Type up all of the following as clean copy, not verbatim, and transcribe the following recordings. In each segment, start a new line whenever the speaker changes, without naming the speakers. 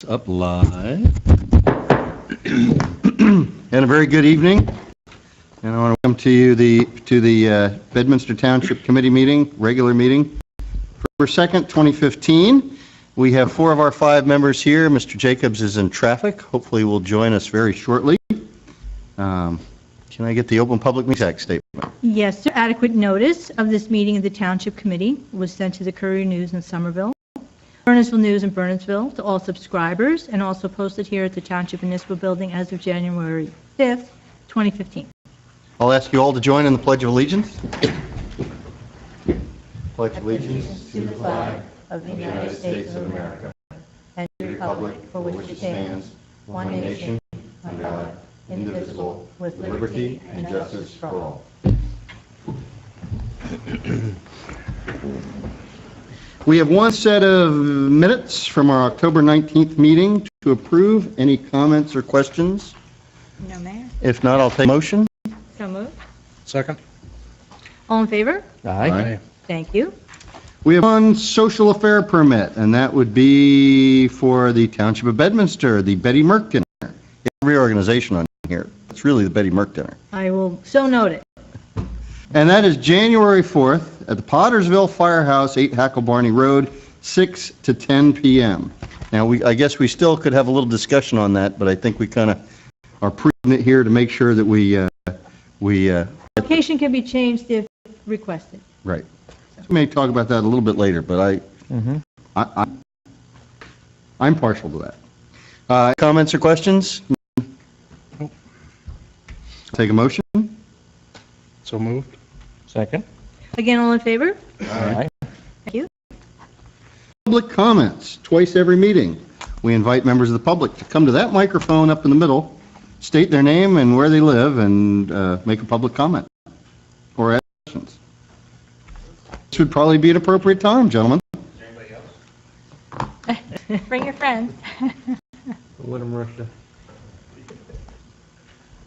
Up live. And a very good evening. And I want to welcome to you the Bedminster Township Committee meeting, regular meeting, October 2nd, 2015. We have 4 of our 5 members here. Mr. Jacobs is in traffic. Hopefully will join us very shortly. Can I get the Open Public Meetings Act statement?
Yes, sir. Adequate notice of this meeting of the Township Committee was sent to the Courier News in Somerville, Burnsville News in Burnsville, to all subscribers, and also posted here at the Township Municipal Building as of January 5th, 2015.
I'll ask you all to join in the Pledge of Allegiance. Pledge allegiance
to the flag of the United States of America and to the republic for which it stands, one nation, under God, indivisible, with liberty and justice for all.
We have one set of minutes from our October 19th meeting to approve. Any comments or questions?
No, Mayor.
If not, I'll take a motion.
So moved.
Second.
All in favor?
Aye.
Thank you.
We have one social affair permit, and that would be for the Township of Bedminster, the Betty Merck Dinner. Every organization on here. It's really the Betty Merck Dinner.
I will so note it.
And that is January 4th at the Pottersville Firehouse, 8 Hacklebarney Road, 6 to 10 p.m. Now, I guess we still could have a little discussion on that, but I think we kind of are prudent here to make sure that
Location can be changed if requested.
Right. We may talk about that a little bit later, but I'm partial to that. Comments or questions? Take a motion.
So moved. Second.
Again, all in favor?
Aye.
Thank you.
Public comments, twice every meeting. We invite members of the public to come to that microphone up in the middle, state their name and where they live, and make a public comment or ask questions. This would probably be an appropriate time, gentlemen.
Is there anybody else?
Bring your friends.
Let him rush it.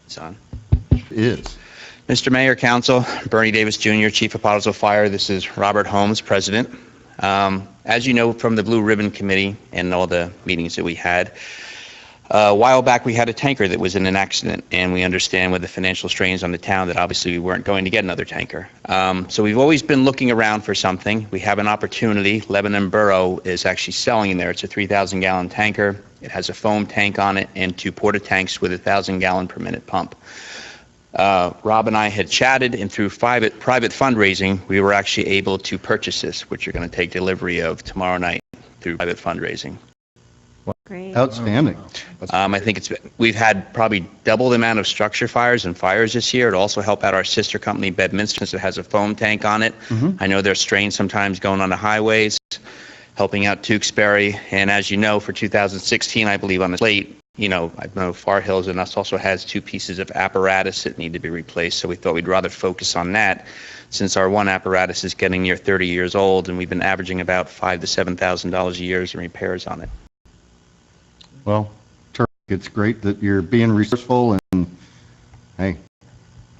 It's on.
It is.
Mr. Mayor, Council, Bernie Davis Jr., Chief of Pottersville Fire. This is Robert Holmes, President. As you know from the Blue Ribbon Committee and all the meetings that we had, a while back we had a tanker that was in an accident, and we understand with the financial strains on the town that obviously we weren't going to get another tanker. So we've always been looking around for something. We have an opportunity. Lebanon Borough is actually selling in there. It's a 3,000-gallon tanker. It has a foam tank on it and 2 porta tanks with a 1,000-gallon per minute pump. Rob and I had chatted, and through private fundraising, we were actually able to purchase this, which you're going to take delivery of tomorrow night through private fundraising.
Great.
Outstanding.
I think we've had probably double the amount of structure fires and fires this year. It'll also help out our sister company, Bedminster, since it has a foam tank on it. I know there's strains sometimes going on the highways, helping out Tewksbury. And as you know, for 2016, I believe on the slate, I know Far Hills and us also has 2 pieces of apparatus that need to be replaced. So we thought we'd rather focus on that, since our one apparatus is getting near 30 years old, and we've been averaging about $5,000 to $7,000 a year in repairs on it.
Well, terrific. It's great that you're being resourceful, and hey,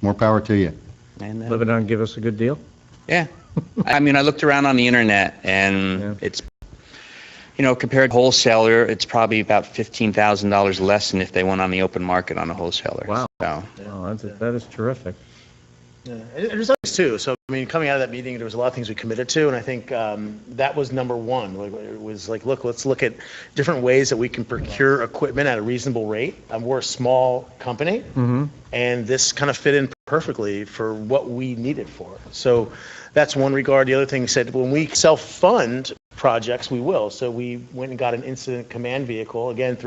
more power to you.
And
Lebanon give us a good deal?
yeah, I mean, I looked around on the internet, and it's, compared to wholesaler, it's probably about $15,000 less than if they went on the open market on a wholesaler.
Wow.
So,
Oh, that is terrific.
Yeah, and there's others too. So, I mean, coming out of that meeting, there was a lot of things we committed to, and I think that was number one. It was like, look, let's look at different ways that we can procure equipment at a reasonable rate. We're a small company, and this kind of fit in perfectly for what we needed for it. So that's one regard. The other thing we said, when we self-fund projects, we will. So we went and got an incident command vehicle, again,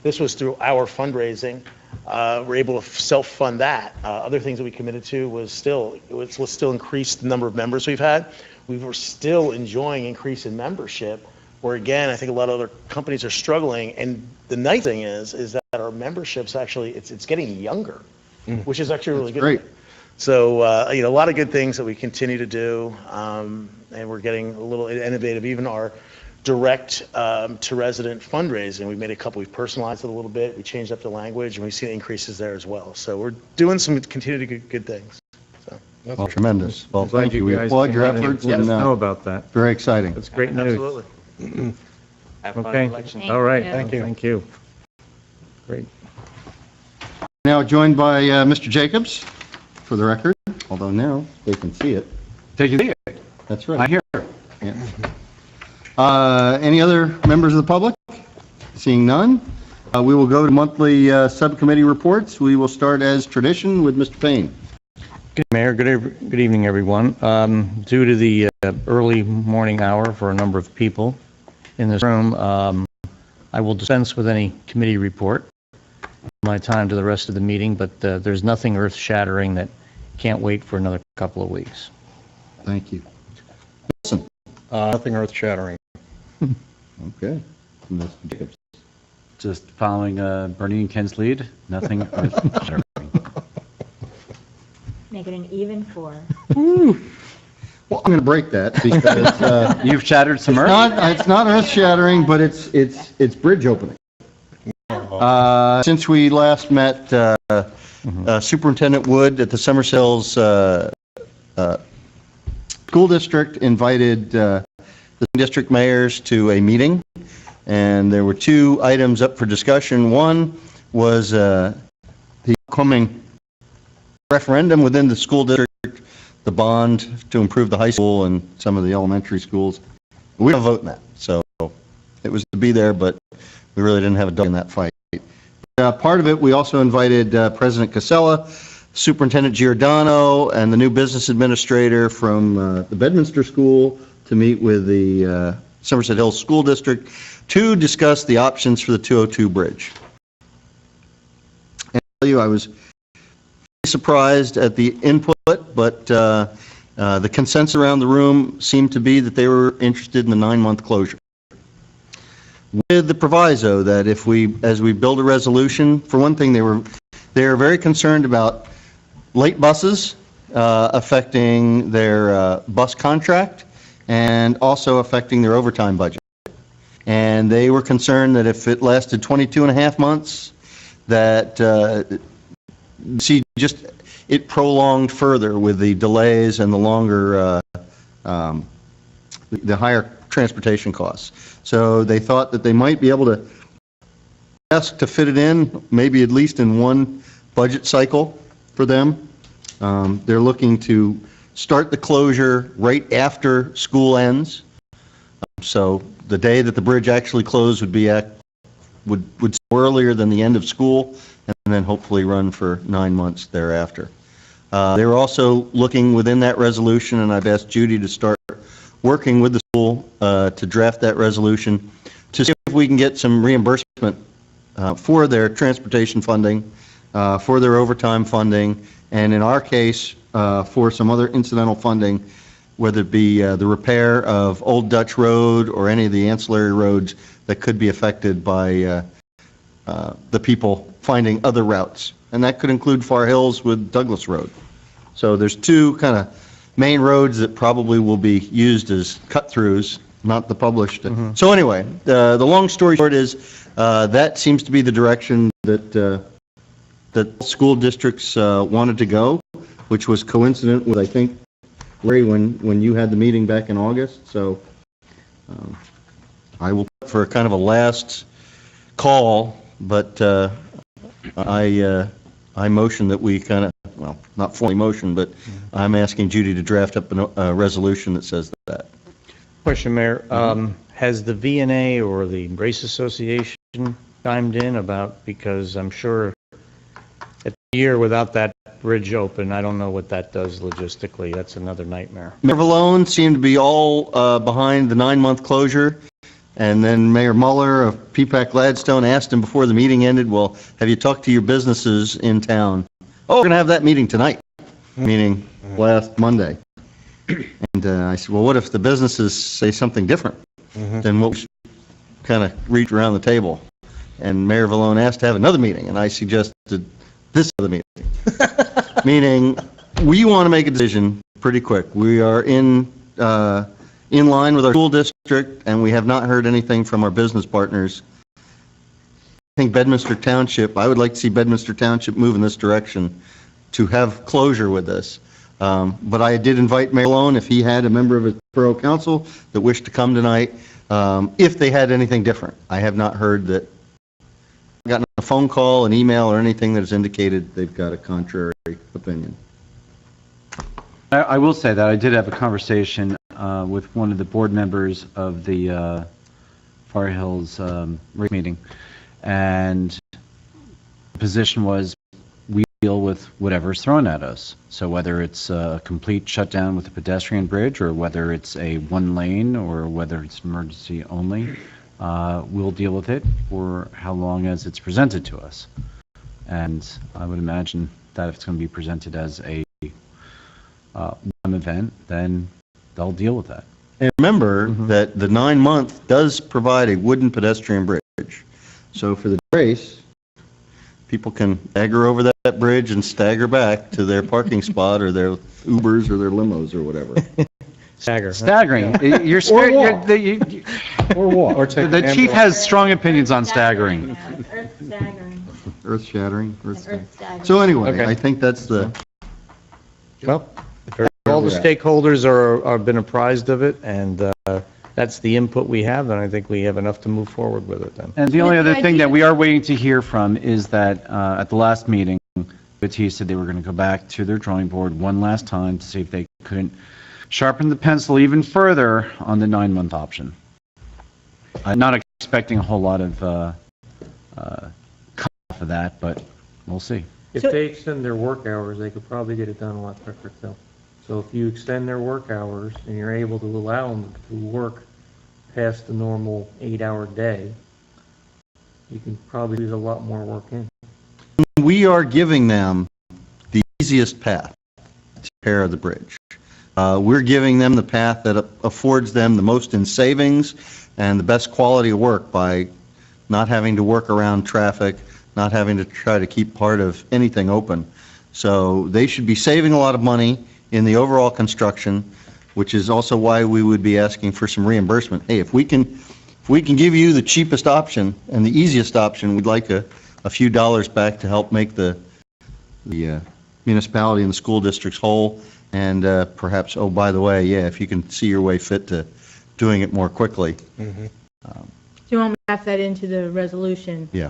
this was through our fundraising. We're able to self-fund that. Other things that we committed to was still increase the number of members we've had. We were still enjoying increase in membership, where again, I think a lot of other companies are struggling. And the nice thing is that our memberships actually, it's getting younger, which is actually really good.
Great.
So, a lot of good things that we continue to do, and we're getting a little innovative. Even our direct to resident fundraising, we've made a couple, we've personalized it a little bit, we changed up the language, and we've seen increases there as well. So we're doing some continued good things. So.
Well, tremendous. Well,
Glad
thank you. We
guys
applaud
came
your
out and
efforts,
let us
and
know about that.
very exciting.
That's great news.
Absolutely.
Have fun
Okay.
in election.
Thank
All right.
you.
Thank you. Great.
Now joined by Mr. Jacobs, for the record, although now they can see it.
Did you see it?
That's right.
I hear.
Yeah. Any other members of the public? Seeing none, we will go to monthly subcommittee reports. We will start as tradition with Mr. Payne.
Good, Mayor. Good evening, everyone. Due to the early morning hour for a number of people in this room, I will dispense with any committee report my time to the rest of the meeting, but there's nothing earth-shattering that can't wait for another couple of weeks.
Thank you.
Nothing earth-shattering.
Okay. Mr. Jacobs.
Just following Bernie and Ken's lead. Nothing earth-shattering.
Make it an even 4.
Well, I'm going to break that because
You've shattered some earth.
it's not earth-shattering, but it's bridge opening. Since we last met, Superintendent Wood at the Summer Hills School District invited the district mayors to a meeting, and there were 2 items up for discussion. One was the upcoming referendum within the school district, the bond to improve the high school and some of the elementary schools. We don't vote in that, so it was to be there, but we really didn't have a dog in that fight. Part of it, we also invited President Casella, Superintendent Giordano, and the new business administrator from the Bedminster School to meet with the Somerset Hills School District to discuss the options for the 202 bridge. And I'll tell you, I was surprised at the input, but the consensus around the room seemed to be that they were interested in the 9-month closure, with the proviso that as we build a resolution, for one thing, they were very concerned about late buses affecting their bus contract and also affecting their overtime budget. And they were concerned that if it lasted 22 and a half months, that it prolonged further with the delays and the longer, the higher transportation costs. So they thought that they might be able to ask to fit it in, maybe at least in one budget cycle for them. They're looking to start the closure right after school ends. So the day that the bridge actually closed would be would earlier than the end of school, and then hopefully run for 9 months thereafter. They were also looking within that resolution, and I've asked Judy to start working with the school to draft that resolution to see if we can get some reimbursement for their transportation funding, for their overtime funding, and in our case, for some other incidental funding, whether it be the repair of Old Dutch Road or any of the ancillary roads that could be affected by the people finding other routes. And that could include Far Hills with Douglas Road. So there's 2 kind of main roads that probably will be used as cut-throughs, not the published. So anyway, the long story short is that seems to be the direction that school districts wanted to go, which was coincident with, I think, Larry, when you had the meeting back in August. So I will put for kind of a last call, but I motion that we kind of, well, not formally motion, but I'm asking Judy to draft up a resolution that says that.
Question, Mayor. Has the VNA or the Race Association chimed in about, because I'm sure at the year without that bridge open, I don't know what that does logistically. That's another nightmare.
Mayor Valone seemed to be all behind the 9-month closure, and then Mayor Muller of PPAC Gladstone asked him before the meeting ended, well, have you talked to your businesses in town? Oh, we're going to have that meeting tonight, meaning last Monday. And I said, well, what if the businesses say something different than what we kind of reach around the table? And Mayor Valone asked to have another meeting, and I suggested this other meeting. Meaning, we want to make a decision pretty quick. We are in line with our school district, and we have not heard anything from our business partners. I think Bedminster Township, I would like to see Bedminster Township move in this direction to have closure with this. But I did invite Mayor Malone, if he had a member of his borough council that wished to come tonight, if they had anything different. I have not heard that, gotten a phone call, an email, or anything that has indicated they've got a contrary opinion.
I will say that I did have a conversation with one of the board members of the Fire Hills meeting, and the position was we deal with whatever's thrown at us. So whether it's a complete shutdown with a pedestrian bridge, or whether it's a one lane, or whether it's emergency only, we'll deal with it for how long as it's presented to us. And I would imagine that if it's going to be presented as a one event, then they'll deal with that.
And remember that the 9-month does provide a wooden pedestrian bridge. So for the race, people can stagger over that bridge and stagger back to their parking spot or their Ubers or their limos or whatever.
Staggering. You're scared.
Or walk.
Or the chief has strong opinions on staggering.
Earth staggering.
Earth shattering.
Earth staggering.
So anyway,
Okay.
I think that's the,
Well, all the stakeholders are been apprised of it, and that's the input we have, and I think we have enough to move forward with it then.
And the only other thing that we are waiting to hear from is that at the last meeting, BOT said they were going to go back to their drawing board one last time to see if they couldn't sharpen the pencil even further on the 9-month option. I'm not expecting a whole lot of cut for that, but we'll see.
If
So-
they extend their work hours, they could probably get it done a lot quicker too. So if you extend their work hours and you're able to allow them to work past the normal 8-hour day, you can probably do a lot more work in.
we are giving them the easiest path to repair the bridge. We're giving them the path that affords them the most in savings and the best quality of work by not having to work around traffic, not having to try to keep part of anything open. So they should be saving a lot of money in the overall construction, which is also why we would be asking for some reimbursement. Hey, if we can give you the cheapest option and the easiest option, we'd like a few dollars back to help make the municipality and the school districts whole. And perhaps, oh, by the way, yeah, if you can see your way fit to doing it more quickly.
Do you want me to pass that into the resolution?
Yeah.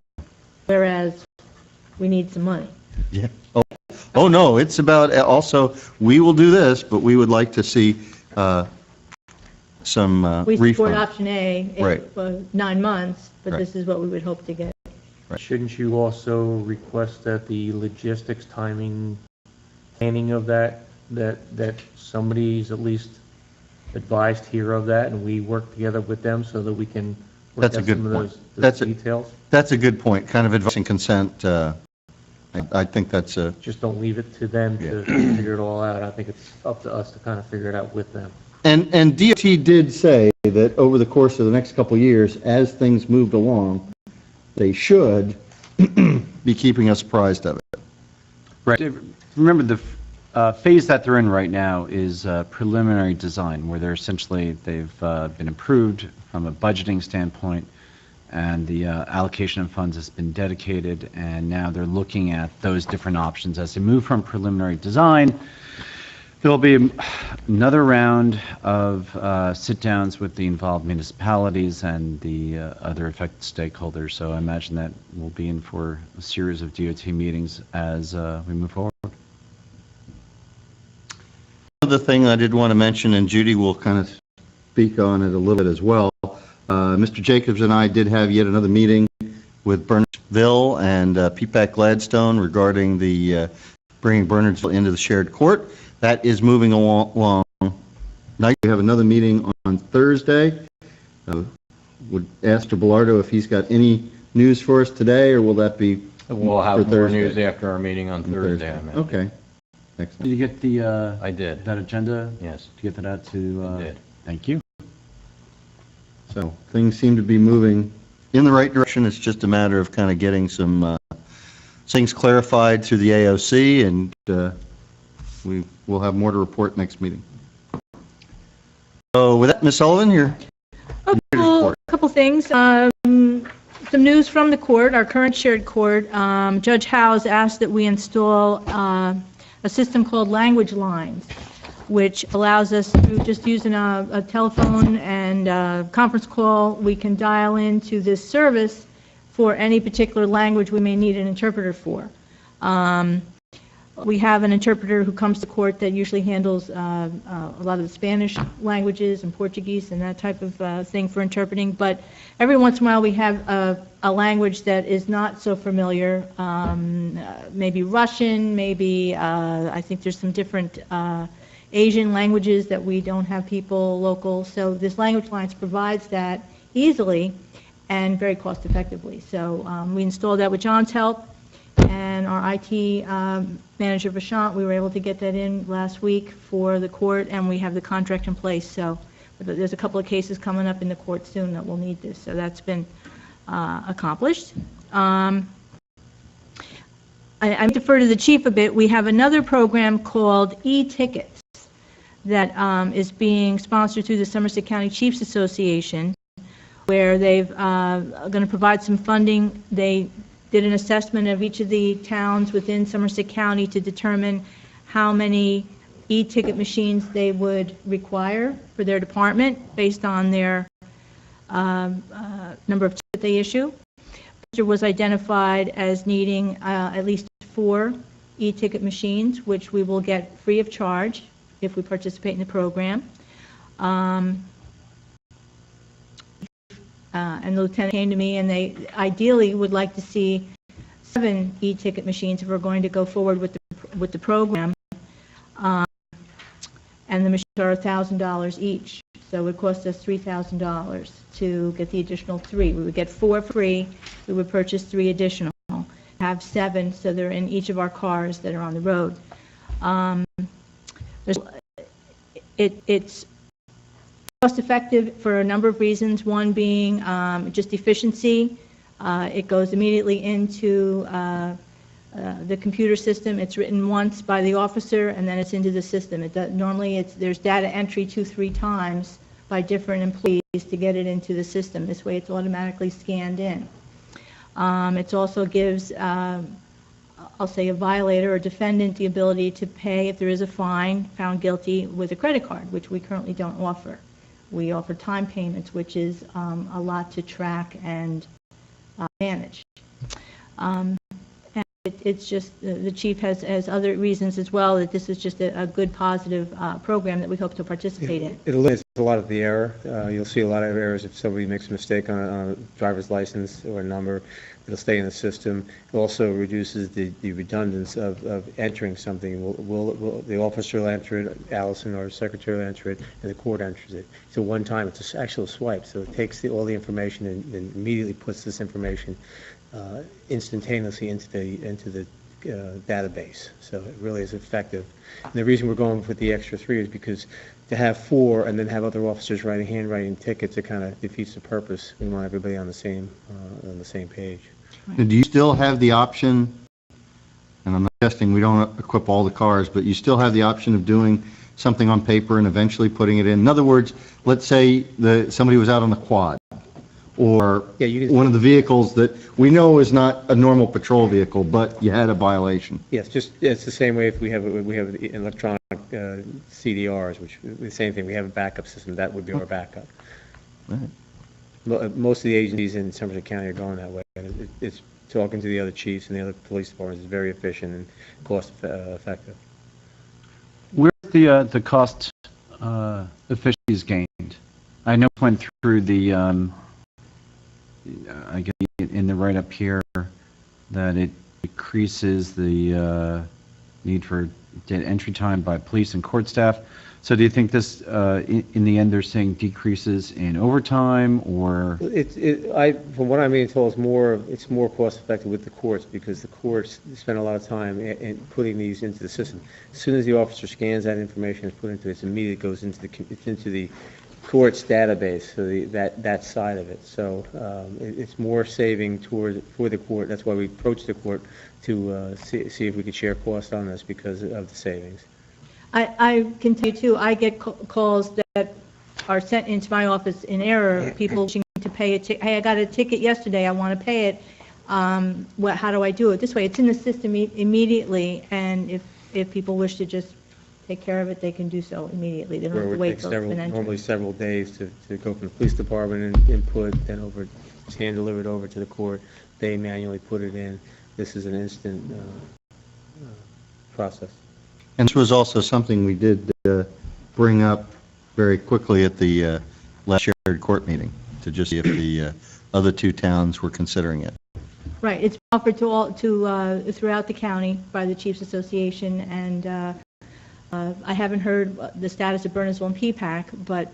Whereas we need some money.
Yeah. Oh, no, it's about also, we will do this, but we would like to see some
We support
refund.
option A,
Right.
9 months, but
Right.
this is what we would hope to get.
Shouldn't you also request that the logistics timing planning of that somebody's at least advised here of that, and we work together with them so that we can work
That's a
out
good
some of
point.
those
That's a-
details?
That's a good point, kind of advice and consent. I think that's a,
Just don't leave it to them to figure it all out. I think it's up to us to kind of figure it out with them.
and DOT did say that over the course of the next couple of years, as things moved along, they should be keeping us apprised of it.
Right. Remember, the phase that they're in right now is preliminary design, where they've been approved from a budgeting standpoint, and the allocation of funds has been dedicated, and now they're looking at those different options. As they move from preliminary design, there'll be another round of sit-downs with the involved municipalities and the other affected stakeholders. So I imagine that we'll be in for a series of DOT meetings as we move forward.
Another thing I did want to mention, and Judy will kind of speak on it a little bit as well. Mr. Jacobs and I did have yet another meeting with Bernardsville and PPAC Gladstone regarding the bringing Bernardsville into the shared court. That is moving along. Now we have another meeting on Thursday. Would ask Mr. Bellardo if he's got any news for us today, or will that be
We'll
for
have more
Thursday?
news after our meeting on Thursday, I imagine.
Okay.
Did
Excellent.
you get the
I did,
that agenda?
yes.
Did you get that out to?
I did.
Thank you.
So things seem to be moving in the right direction. It's just a matter of kind of getting some things clarified through the AOC, and we will have more to report next meeting. So with that, Ms. Sullivan, you're
A couple things. Some news from the court, our current shared court. Judge Howes asked that we install a system called Language Lines, which allows us, through just using a telephone and a conference call, we can dial into this service for any particular language we may need an interpreter for. We have an interpreter who comes to court that usually handles a lot of the Spanish languages and Portuguese and that type of thing for interpreting, but every once in a while we have a language that is not so familiar, maybe Russian, maybe I think there's some different Asian languages that we don't have people local, so this Language Lines provides that easily and very cost effectively. So we installed that with John's help, and our IT manager, Vashant, we were able to get that in last week for the court, and we have the contract in place. So there's a couple of cases coming up in the court soon that will need this. So that's been accomplished. I defer to the chief a bit. We have another program called e-tickets that is being sponsored through the Somerset County Chiefs Association, where they've going to provide some funding. They did an assessment of each of the towns within Somerset County to determine how many e-ticket machines they would require for their department based on their number of tickets that they issue. It was identified as needing at least 4 e-ticket machines, which we will get free of charge if we participate in the program. And the lieutenant came to me, and they ideally would like to see 7 e-ticket machines if we're going to go forward with the program. And the machines are $1,000 each, so it would cost us $3,000 to get the additional 3. We would get 4 free. We would purchase 3 additional. Have 7, so they're in each of our cars that are on the road. It's cost effective for a number of reasons, one being just efficiency. It goes immediately into the computer system. It's written once by the officer, and then it's into the system. Normally there's data entry 2-3 times by different employees to get it into the system. This way it's automatically scanned in. It also gives, I'll say, a violator or defendant the ability to pay if there is a fine found guilty with a credit card, which we currently don't offer. We offer time payments, which is a lot to track and manage. And it's just, the chief has other reasons as well, that this is just a good, positive program that we hope to participate in.
It eliminates a lot of the error. You'll see a lot of errors if somebody makes a mistake on a driver's license or a number. It'll stay in the system. It also reduces the redundance of entering something. The officer will enter it, Allison, our secretary will enter it, and the court enters it. So one time, it's an actual swipe. So it takes all the information and immediately puts this information instantaneously into the database. So it really is effective. And the reason we're going with the extra 3 is because to have 4 and then have other officers handwriting tickets, it kind of defeats the purpose. We want everybody on the same page.
And do you still have the option, and I'm not suggesting we don't equip all the cars, but you still have the option of doing something on paper and eventually putting it in? In other words, let's say somebody was out on the quad, or one of the vehicles that we know is not a normal patrol vehicle, but you had a violation.
Yes, it's the same way if we have electronic CDRs, which the same thing. We have a backup system. That would be our backup.
Right.
Most of the agencies in Somerset County are going that way. And it's talking to the other chiefs and the other police departments is very efficient and cost effective.
Where's the cost efficiencies gained? I know it went through the, I guess in the write-up here, that it decreases the need for data entry time by police and court staff. So do you think this, in the end, they're saying decreases in overtime, or?
From what I'm being told, it's more cost effective with the courts, because the courts spend a lot of time in putting these into the system. As soon as the officer scans that information and put into it, it immediately goes into the court's database, so that side of it. So it's more saving for the court. That's why we approached the court to see if we could share costs on this because of the savings.
I can tell you too, I get calls that are sent into my office in error, people wishing to pay a ticket. Hey, I got a ticket yesterday, I want to pay it. How do I do it? This way, it's in the system immediately, and if if people wish to just take care of it, they can do so immediately. They don't
Where
have
it
to
would
wait
take
till it's been
normally
entered.
several days to go from the police department and input, then over, it's hand delivered over to the court, they manually put it in. This is an instant process.
And this was also something we did bring up very quickly at the last shared court meeting, to just see if the other two towns were considering it.
Right, it's offered to all, throughout the county by the Chiefs Association, and I haven't heard the status of Burnsville and P-PAC, but,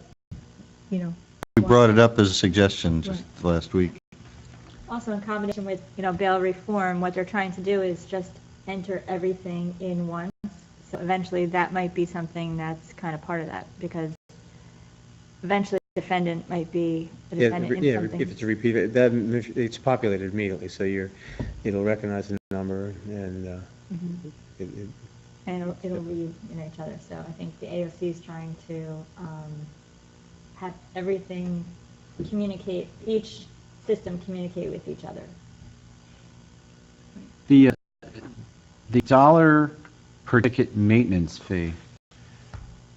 you know.
We brought it up as a suggestion just last week.
Also, in combination with, bail reform, what they're trying to do is just enter everything in once. So eventually, that might be something that's kind of part of that, because eventually the defendant might be a defendant in something.
If it's a repeat, it's populated immediately, so it'll recognize the number and
And it'll read in each other. So I think the AOC is trying to have everything communicate, each system communicate with each other.
The dollar per ticket maintenance fee,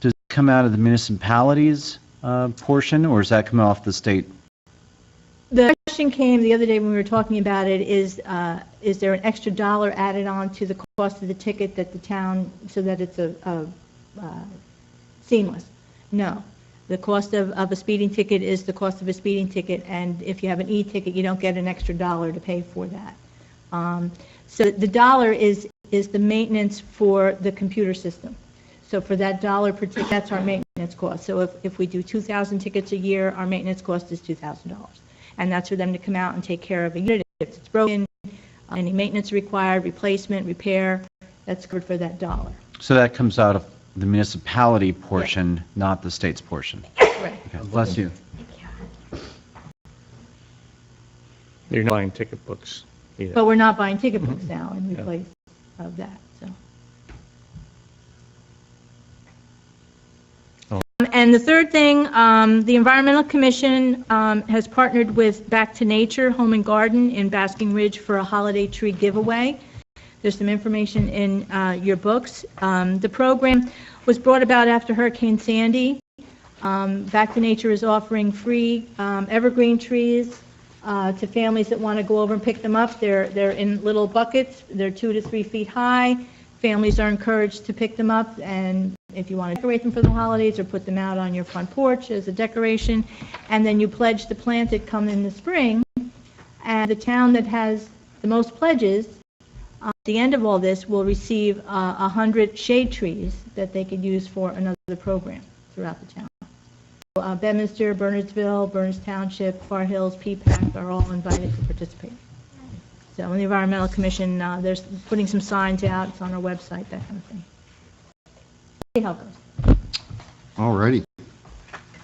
does it come out of the municipalities portion, or does that come off the state?
The question came the other day when we were talking about it, is there an extra dollar added on to the cost of the ticket that the town, so that it's seamless? No. The cost of a speeding ticket is the cost of a speeding ticket, and if you have an e-ticket, you don't get an extra dollar to pay for that. So the dollar is the maintenance for the computer system. So for that dollar per ticket, that's our maintenance cost. So if we do 2,000 tickets a year, our maintenance cost is $2,000. And that's for them to come out and take care of a unit if it's broken, any maintenance required, replacement, repair, that's covered for that dollar.
So that comes out of the municipality portion, not the state's portion?
Right.
Okay, bless you.
You're not buying ticket books either.
But we're not buying ticket books now in place of that, so. And the third thing, the Environmental Commission has partnered with Back to Nature Home and Garden in Basking Ridge for a holiday tree giveaway. There's some information in your books. The program was brought about after Hurricane Sandy. Back to Nature is offering free evergreen trees to families that want to go over and pick them up. They're in little buckets. They're 2 to 3 feet high. Families are encouraged to pick them up, and if you want to decorate them for the holidays or put them out on your front porch as a decoration, and then you pledge to plant it come in the spring, and the town that has the most pledges at the end of all this will receive 100 shade trees that they could use for another program throughout the town. So, Bedminster, Bernardsville, Burns Township, Far Hills, P-PAC are all invited to participate. So in the Environmental Commission, there's putting some signs out, it's on our website, that kind of thing. See how it goes.
All righty.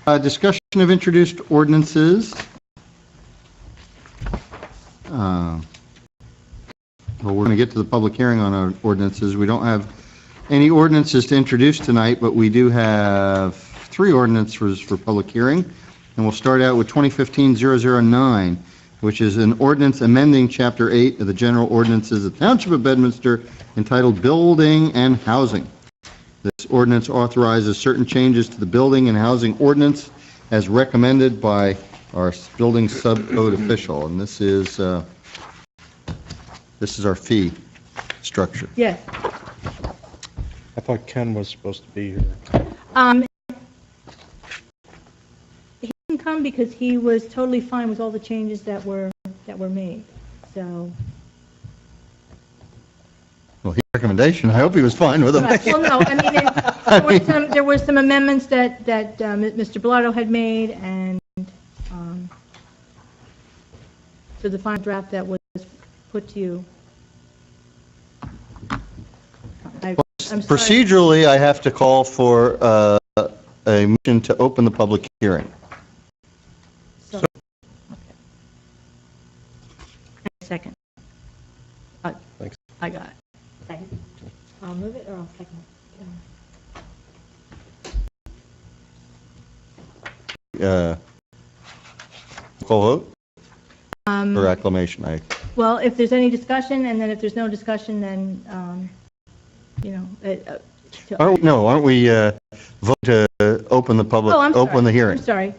Discussion of introduced ordinances. Well, we're going to get to the public hearing on our ordinances. We don't have any ordinances to introduce tonight, but we do have 3 ordinances for public hearing. And we'll start out with 2015-009, which is an ordinance amending Chapter 8 of the General Ordinances of the Township of Bedminster entitled Building and Housing. This ordinance authorizes certain changes to the building and housing ordinance as recommended by our building subcode official, and this is our fee structure.
Yes.
I thought Ken was supposed to be here.
He didn't come because he was totally fine with all the changes that were made, so.
Well, his recommendation, I hope he was fine with them.
Right. Well, no, I mean, there were some amendments that Mr. Bellardo had made, and so the final draft that was put to you. I'm sorry.
Procedurally, I have to call for a motion to open the public hearing.
So, okay. Second.
Thanks.
I got it.
Second. I'll move it or I'll second it.
Call vote or acclamation?
Well, if there's any discussion, and then if there's no discussion, then you know,
Aren't we vote to open the public,
oh, I'm sorry.
open the hearing?
I'm sorry.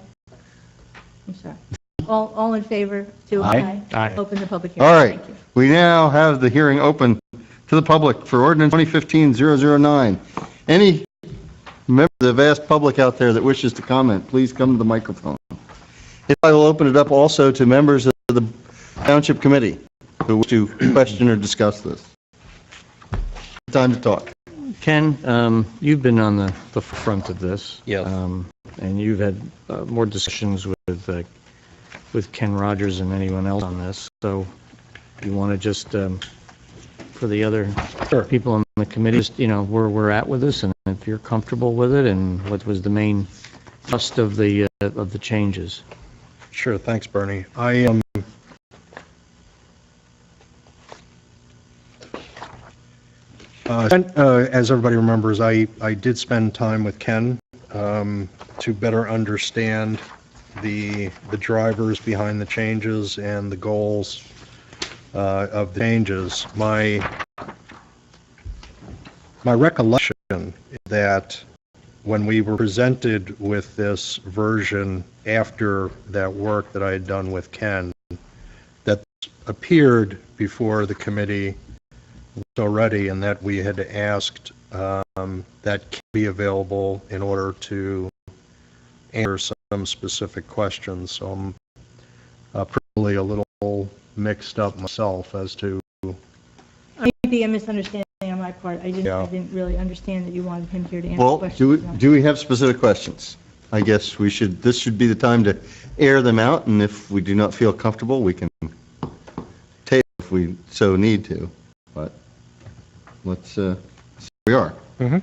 All in favor to
Aye.
open the public hearing?
All right,
Thank you.
we now have the hearing open to the public for ordinance 2015-009. Any member of the vast public out there that wishes to comment, please come to the microphone. If I will open it up also to members of the Township Committee who wish to question or discuss this. Time to talk.
Ken, you've been on the front of this.
Yes.
And you've had more discussions with Ken Rogers than anyone else on this. So you want to just, for the other people on the committee, just, where we're at with this, and if you're comfortable with it, and what was the main thrust of the changes?
Sure, thanks, Bernie. I as everybody remembers, I did spend time with Ken to better understand the drivers behind the changes and the goals of the changes. My recollection is that when we were presented with this version after that work that I had done with Ken, that appeared before the committee already, and that we had asked that can be available in order to answer some specific questions. So I'm probably a little mixed up myself as to.
Maybe a misunderstanding on my part. I didn't really understand that you wanted him here to answer
Well,
questions.
do we have specific questions? I guess this should be the time to air them out, and if we do not feel comfortable, we can take it if we so need to. But let's see where we are.
Mhm.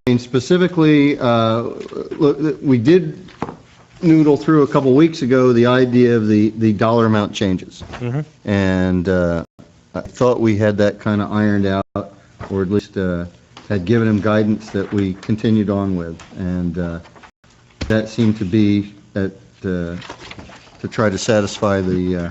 I mean, specifically, look, we did noodle through a couple weeks ago the idea of the dollar amount changes.
Mhm.
And I thought we had that kind of ironed out, or at least had given him guidance that we continued on with. And that seemed to be to try to satisfy the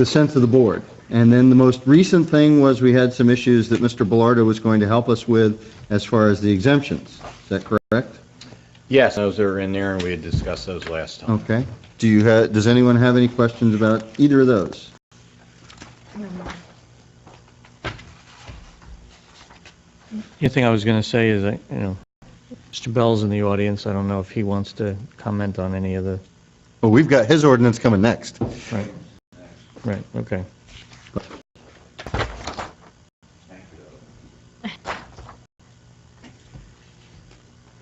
sense of the board. And then the most recent thing was we had some issues that Mr. Bellardo was going to help us with as far as the exemptions. Is that correct?
Yes, those are in there, and we had discussed those last time.
Okay. Does anyone have any questions about either of those?
The thing I was going to say is that, Mr. Bell's in the audience. I don't know if he wants to comment on any of the...
Well, we've got his ordinance coming next.
Right. Right, okay.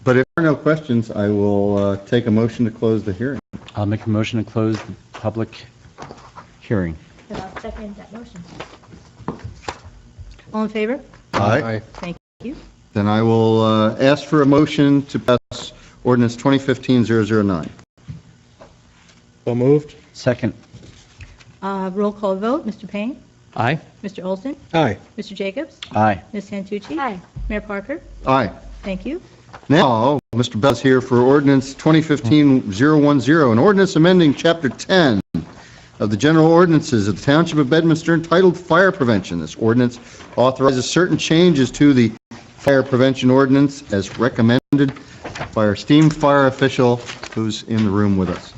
But if there are no questions, I will take a motion to close the hearing.
I'll make a motion to close the public hearing.
And I'll second that motion.
All in favor?
Aye.
Thank you.
Then I will ask for a motion to pass ordinance 2015-009.
So moved?
Second.
Roll call vote, Mr. Payne?
Aye?
Mr. Olson?
Aye.
Mr. Jacobs?
Aye.
Ms. Santucci?
Aye.
Mayor Parker?
Aye.
Thank you.
Now, Mr. Bell's here for ordinance 2015-010, an ordinance amending Chapter 10 of the General Ordinances of the Township of Bedminster entitled Fire Prevention. This ordinance authorizes certain changes to the fire prevention ordinance as recommended by our esteemed fire official who's in the room with us.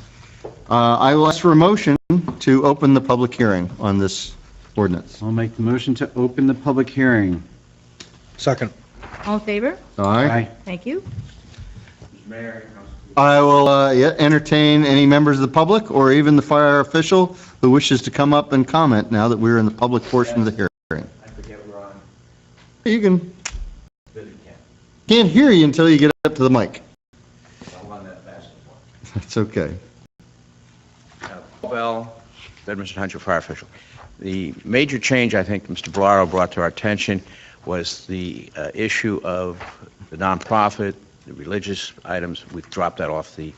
I will ask for a motion to open the public hearing on this ordinance.
I'll make the motion to open the public hearing.
Second.
All in favor?
Aye.
Thank you.
I will entertain any members of the public or even the fire official who wishes to come up and comment now that we're in the public portion of the hearing.
I forget we're on.
You can't hear you until you get up to the mic.
I'm on that fast one.
That's okay.
Paul Bell, Bedminster Township Fire Official. The major change I think Mr. Bellaro brought to our attention was the issue of the nonprofit, the religious items. We've dropped that off the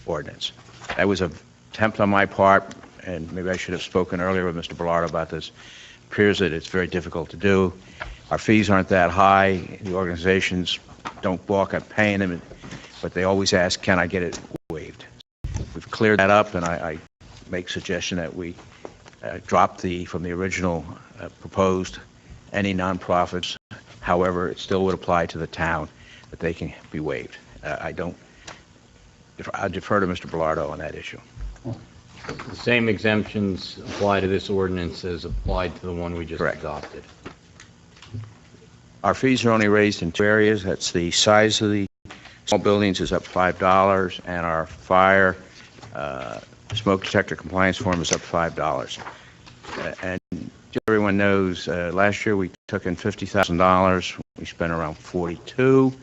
ordinance. That was an attempt on my part, and maybe I should have spoken earlier with Mr. Bellaro about this. It appears that it's very difficult to do. Our fees aren't that high. The organizations don't balk at paying them, but they always ask, can I get it waived? We've cleared that up, and I make suggestion that we
dropped from the original proposed, any nonprofits. However, it still would apply to the town, that they can be waived. I defer to Mr. Bellardo on that issue.
The same exemptions apply to this ordinance as applied to the one we just
Correct.
adopted.
Our fees are only raised in two areas. That's the size of the small buildings is up $5, and our fire smoke detector compliance form is up $5. And just so everyone knows, last year we took in $50,000. We spent around $42.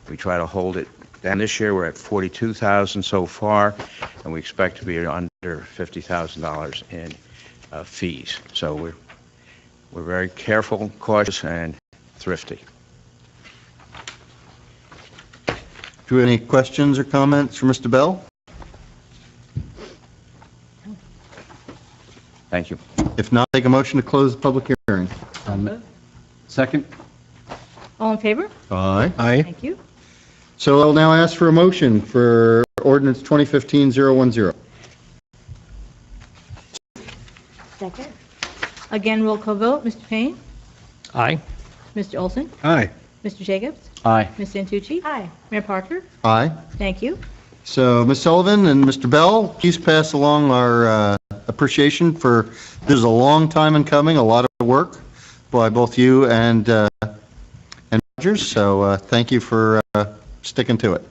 We try to hold it down. This year we're at $42,000 so far, and we expect to be under $50,000 in fees. So we're very careful, cautious, and thrifty.
Do we have any questions or comments for Mr. Bell?
Thank you.
If not, take a motion to close the public hearing.
Second?
All in favor?
Aye.
Aye.
Thank you.
So I'll now ask for a motion for ordinance 2015-010.
Second?
Again, roll call vote. Mr. Payne?
Aye.
Mr. Olson?
Aye.
Mr. Jacobs?
Aye.
Ms. Santucci?
Aye.
Mayor Parker?
Aye.
Thank you.
So, Ms. Sullivan and Mr. Bell, please pass along our appreciation for, this is a long time in coming, a lot of work by both you and Rogers, so thank you for sticking to it.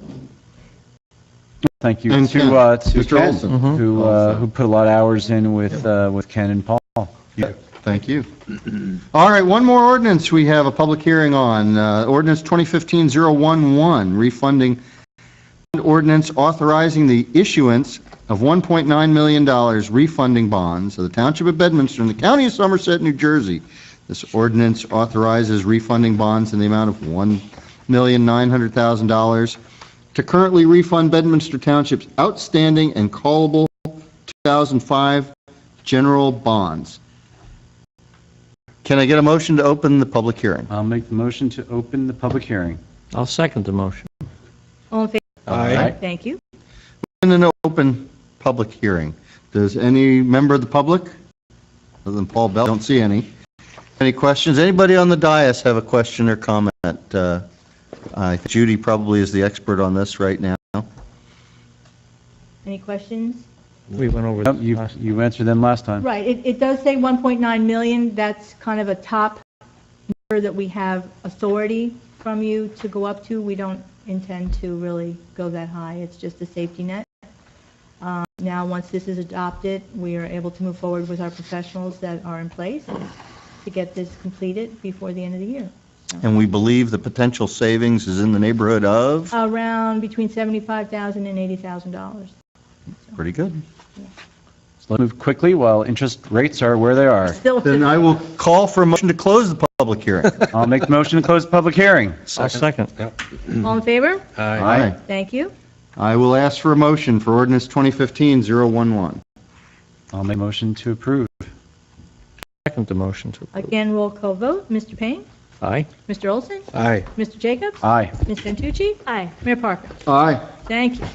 Thank you
And
to
Ken. Mr.
Ken,
Olson.
who put a lot of hours in with Ken and Paul.
Yeah, thank you. All right, one more ordinance we have a public hearing on, ordinance 2015-011, refunding ordinance authorizing the issuance of $1.9 million refunding bonds of the Township of Bedminster in the County of Somerset, New Jersey. This ordinance authorizes refunding bonds in the amount of $1,900,000 to currently refund Bedminster Township's outstanding and callable 2005 general bonds. Can I get a motion to open the public hearing?
I'll make the motion to open the public hearing.
I'll second the motion.
All in favor?
Aye.
Thank you.
In an open public hearing, does any member of the public, other than Paul Bell, don't see any questions? Anybody on the dais have a question or comment? I think Judy probably is the expert on this right now.
Any questions?
We went over
Nope,
this
you answered them last time.
Right, it does say 1.9 million. That's kind of a top number that we have authority from you to go up to. We don't intend to really go that high. It's just a safety net. Now, once this is adopted, we are able to move forward with our professionals that are in place to get this completed before the end of the year.
And we believe the potential savings is in the neighborhood of?
Around between $75,000 and $80,000.
Pretty good.
So let's move quickly while interest rates are where they are.
Still,
Then I will call for a motion to close the public hearing.
I'll make the motion to close the public hearing.
I'll second.
all in favor?
Aye.
Thank you.
I will ask for a motion for ordinance 2015-011.
I'll make a motion to approve.
Second the motion to approve.
Again, roll call vote. Mr. Payne?
Aye.
Mr. Olson?
Aye.
Mr. Jacobs?
Aye.
Ms. Santucci?
Aye.
Mayor Parker?
Aye.
Thank you.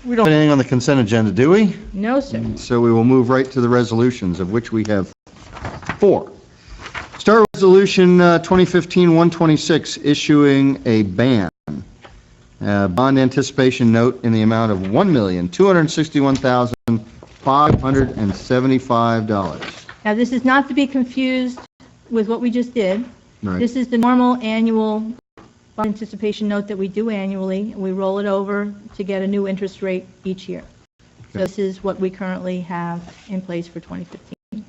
We don't have anything on the consent agenda, do we?
No, sir.
So we will move right to the resolutions, of which we have 4. Start Resolution 2015-126, issuing a bond anticipation note in the amount of $1,261,575.
Now, this is not to be confused with what we just did.
Right.
This is the normal annual bond anticipation note that we do annually. We roll it over to get a new interest rate each year. So this is what we currently have in place for 2015.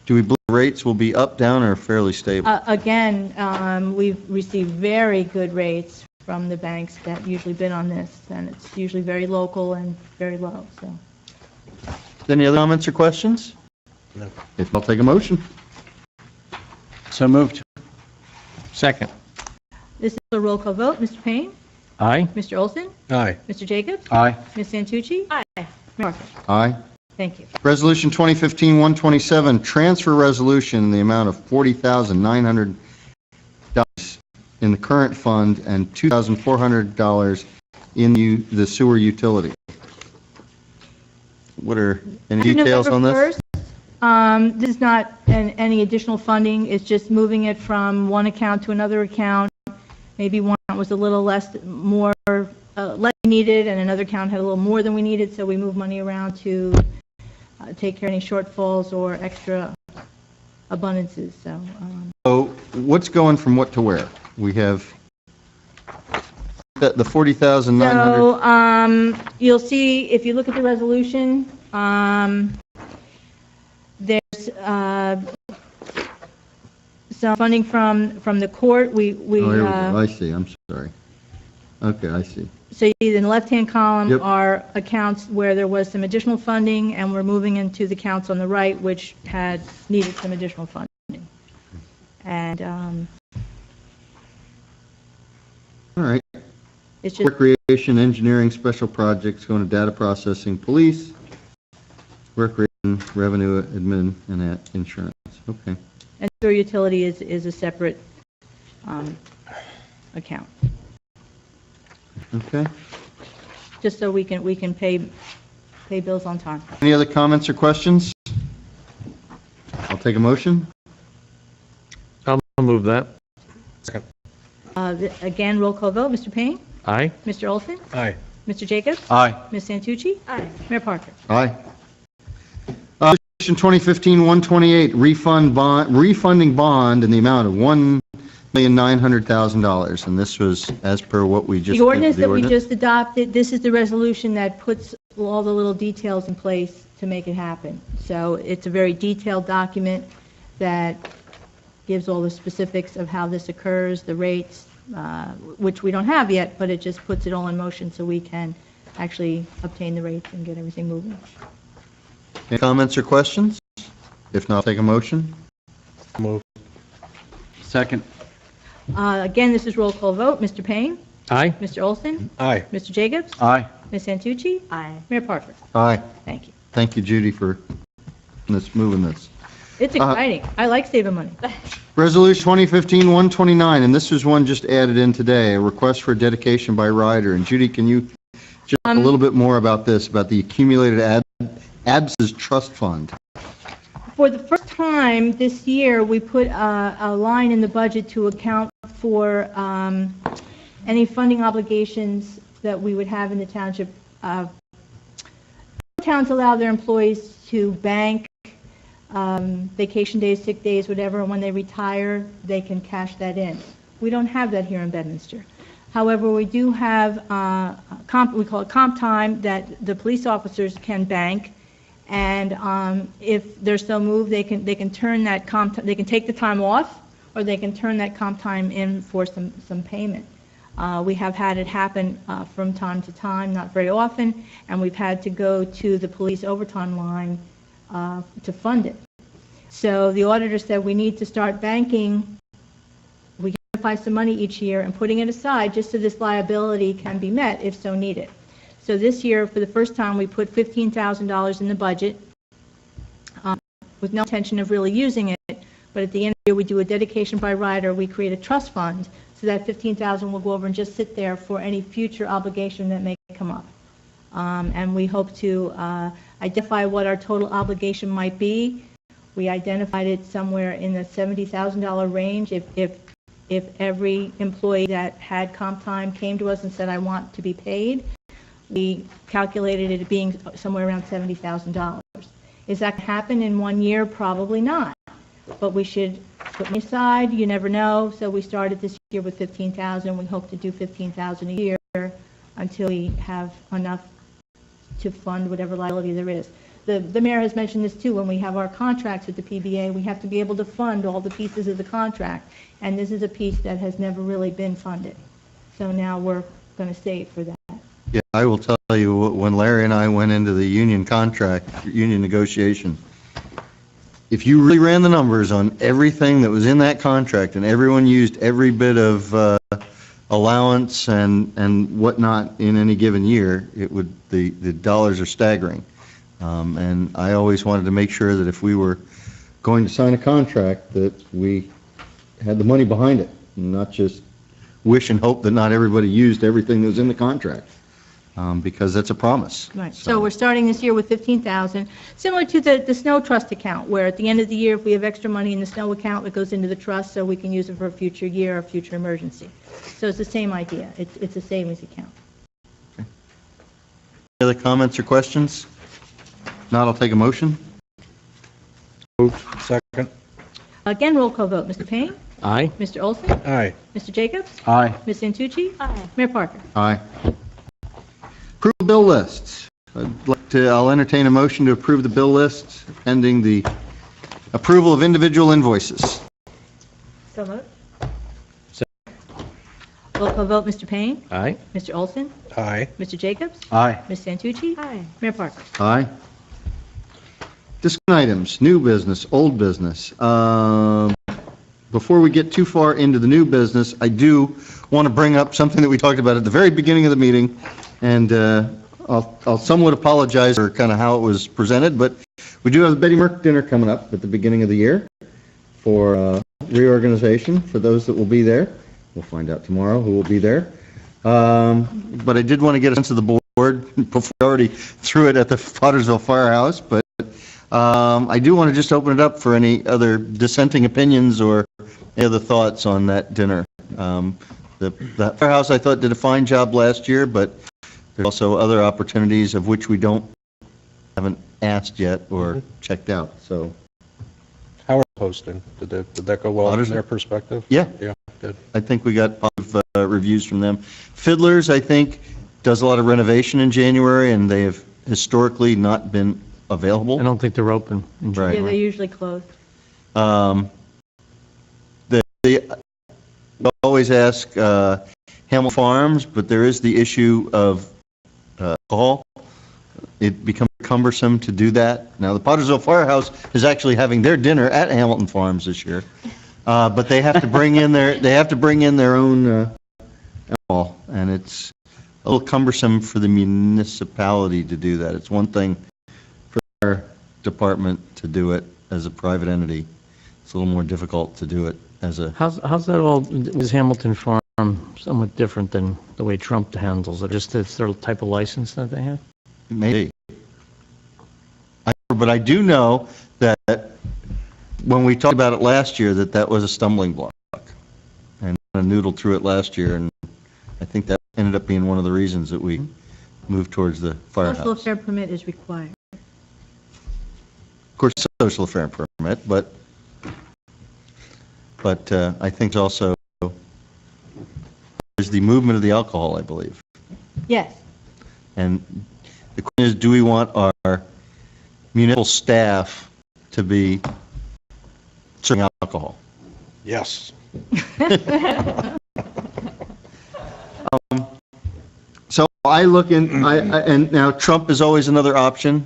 Do we believe rates will be up, down, or fairly stable?
Again, we've received very good rates from the banks that usually bid on this, and it's usually very local and very low, so.
Any other comments or questions?
No.
If I'll take a motion.
So moved.
Second.
This is a roll call vote. Mr. Payne?
Aye.
Mr. Olson?
Aye.
Mr. Jacobs?
Aye.
Ms. Santucci?
Aye.
Mayor Parker?
Aye.
Thank you.
Resolution 2015-127, transfer resolution in the amount of $40,900 in the current fund and $2,400 in the sewer utility. What are, any
Through
details on
November
this?
1st, this is not any additional funding, it's just moving it from one account to another account. Maybe one was a little less needed, and another account had a little more than we needed, so we moved money around to take care of any shortfalls or extra abundances, so.
So what's going from what to where? We have the 40,900.
So, you'll see, if you look at the resolution, there's some funding from the court.
Oh, here we go. I see, I'm sorry. Okay, I see.
So you see in the left-hand column
Yep.
are accounts where there was some additional funding, and we're moving into the accounts on the right, which had needed some additional funding. And
All right.
it's just,
Recreation, engineering, special projects, going to data processing, police, recreation, revenue, admin, and insurance. Okay.
and sewer utility is a separate account,
Okay.
just so we can pay bills on time.
Any other comments or questions? I'll take a motion.
I'll move that.
Again, roll call vote. Mr. Payne?
Aye.
Mr. Olson?
Aye.
Mr. Jacobs?
Aye.
Ms. Santucci?
Aye.
Mayor Parker?
Aye. Resolution 2015-128, refunding bond in the amount of $1,900,000. And this was as per what we just.
The ordinance
the
that we
ordinance?
just adopted, this is the resolution that puts all the little details in place to make it happen. So it's a very detailed document that gives all the specifics of how this occurs, the rates, which we don't have yet, but it just puts it all in motion so we can actually obtain the rates and get everything moving.
Any comments or questions? If not, I'll take a motion.
Move.
Second.
Again, this is roll call vote. Mr. Payne?
Aye.
Mr. Olson?
Aye.
Mr. Jacobs?
Aye.
Ms. Santucci?
Aye.
Mayor Parker?
Aye.
Thank you.
Thank you, Judy, for moving this.
It's exciting. I like saving money.
Resolution 2015-129, and this was one just added in today, a request for dedication by rider. And Judy, can you just a little bit more about this, about the accumulated ABS's trust fund?
For the first time this year, we put a line in the budget to account for any funding obligations that we would have in the township. Towns allow their employees to bank vacation days, sick days, whatever, and when they retire, they can cash that in. We don't have that here in Bedminster. However, we do have we call it comp time, that the police officers can bank, and if they're so moved, they can turn that they can take the time off, or they can turn that comp time in for some payment. We have had it happen from time to time, not very often, and we've had to go to the police overtime line to fund it. So the auditor said we need to start banking. We can identify some money each year and putting it aside just so this liability can be met if so needed. So this year, for the first time, we put $15,000 in the budget with no intention of really using it. But at the end of the year, we do a dedication by rider. We create a trust fund so that $15,000 will go over and just sit there for any future obligation that may come up. And we hope to identify what our total obligation might be. We identified it somewhere in the $70,000 range. If every employee that had comp time came to us and said, I want to be paid, we calculated it being somewhere around $70,000. Is that going to happen in 1 year? Probably not. But we should put money aside. You never know. So we started this year with $15,000. We hope to do $15,000 a year until we have enough to fund whatever liability there is. The mayor has mentioned this too. When we have our contracts with the PBA, we have to be able to fund all the pieces of the contract. And this is a piece that has never really been funded. So now we're going to save for that.
Yeah, I will tell you, when Larry and I went into the union negotiation, if you really ran the numbers on everything that was in that contract and everyone used every bit of allowance and whatnot in any given year, the dollars are staggering. And I always wanted to make sure that if we were going to sign a contract, that we had the money behind it, and not just wish and hope that not everybody used everything that was in the contract. because that's a promise.
Right, so we're starting this year with 15,000, similar to the snow trust account, where at the end of the year, if we have extra money in the snow account, it goes into the trust so we can use it for a future year or future emergency. So it's the same idea. It's a savings account.
Any other comments or questions? Not, I'll take a motion.
Second.
Again, roll call vote. Mr. Payne?
Aye.
Mr. Olson?
Aye.
Mr. Jacobs?
Aye.
Ms. Santucci?
Aye.
Mayor Parker?
Aye. Approve bill lists. I'll entertain a motion to approve the bill list pending the approval of individual invoices.
So moved.
Roll call vote. Mr. Payne?
Aye.
Mr. Olson?
Aye.
Mr. Jacobs?
Aye.
Ms. Santucci?
Aye.
Mayor Parker?
Aye. Discussion items, new business, old business. Before we get too far into the new business, I do want to bring up something that we talked about at the very beginning of the meeting, and I'll somewhat apologize for kind of how it was presented, but we do have the Betty Merck dinner coming up at the beginning of the year for reorganization, for those that will be there. We'll find out tomorrow who will be there. But I did want to get a sense of the board before I already threw it at the Pottersville Firehouse, but I do want to just open it up for any other dissenting opinions or any other thoughts on that dinner. The firehouse, I thought, did a fine job last year, but there's also other opportunities of which we haven't asked yet or checked out. So,
How are they hosting? Did that go well from their perspective?
yeah,
Yeah, good.
I think we got positive reviews from them. Fiddlers, I think, does a lot of renovation in January, and they have historically not been available.
I don't think they're open in
Right.
Yeah, they're usually closed.
They always ask Hamilton Farms, but there is the issue of alcohol. It becomes cumbersome to do that. Now, the Pottersville Firehouse is actually having their dinner at Hamilton Farms this year, but they have to bring in their own alcohol, and it's a little cumbersome for the municipality to do that. It's one thing for our department to do it as a private entity. It's a little more difficult to do it as a.
How's that all, is Hamilton Farm somewhat different than the way Trump handles it? Just it's their type of license that they have?
Maybe. But I do know that when we talked about it last year, that was a stumbling block. And I noodled through it last year, and I think that ended up being one of the reasons that we moved towards the
Social
firehouse.
affair permit is required.
Of course, social affair permit, but I think also there's the movement of the alcohol, I believe.
Yes.
And the question is, do we want our municipal staff to be serving alcohol?
Yes.
So I look in, and now Trump is always another option.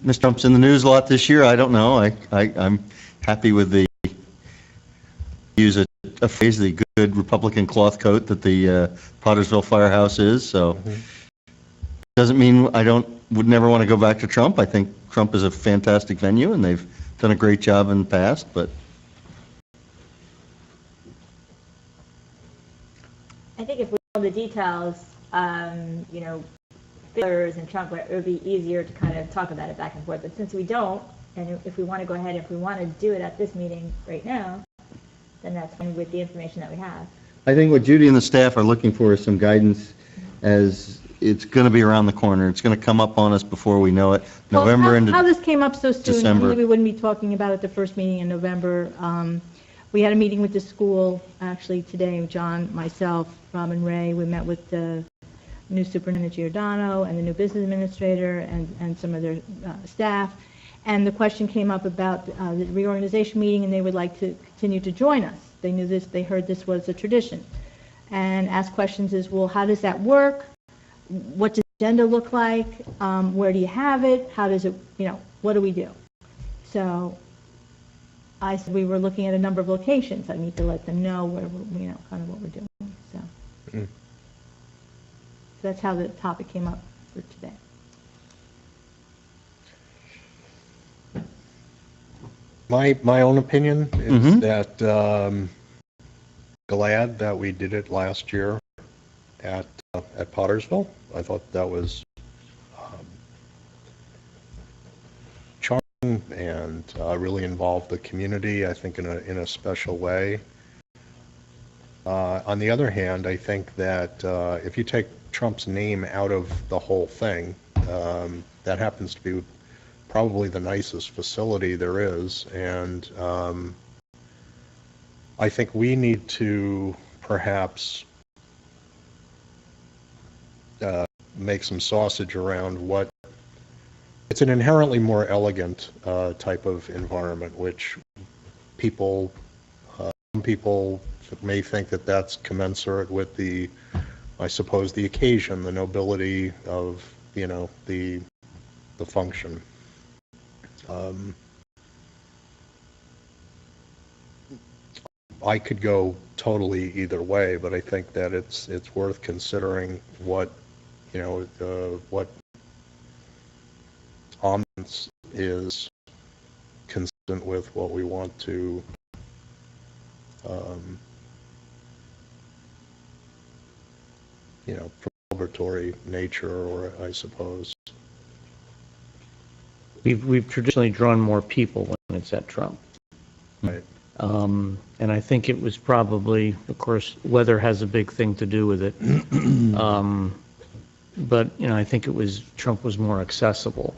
Mr. Trump's in the news a lot this year. I don't know. I'm happy with the, use a phrase, the good Republican cloth coat that the Pottersville Firehouse is. So doesn't mean would never want to go back to Trump. I think Trump is a fantastic venue, and they've done a great job in the past, but.
I think if we know the details, Fiddlers and Trump, it would be easier to kind of talk about it back and forth. But since we don't, and if we want to go ahead, if we want to do it at this meeting right now, then that's fine with the information that we have.
I think what Judy and the staff are looking for is some guidance, as it's going to be around the corner. It's going to come up on us before we know it. November
Well,
into
how this came up so soon,
December.
maybe we wouldn't be talking about it the first meeting in November. We had a meeting with the school, actually today, John, myself, Robin Ray. We met with the new superintendent Giordano and the new business administrator and some of their staff. And the question came up about the reorganization meeting, and they would like to continue to join us. They knew this, they heard this was a tradition. And asked questions is, well, how does that work? What does the agenda look like? Where do you have it? How does it, what do we do? So I said we were looking at a number of locations. I need to let them know where we're, kind of what we're doing. So. So that's how the topic came up for today.
My own opinion is that glad that we did it last year. at Pottersville. I thought that was charming and really involved the community, I think, in a special way. On the other hand, I think that if you take Trump's name out of the whole thing, that happens to be probably the nicest facility there is, and I think we need to perhaps make some sausage around what it's an inherently more elegant type of environment, which some people may think that that's commensurate with I suppose, the occasion, the nobility of, the function. I could go totally either way, but I think that it's worth considering what ambiance is consistent with what we want to celebratory nature, or I suppose.
We've traditionally drawn more people when it's at Trump.
Right.
And I think it was probably, of course, weather has a big thing to do with it. But, I think Trump was more accessible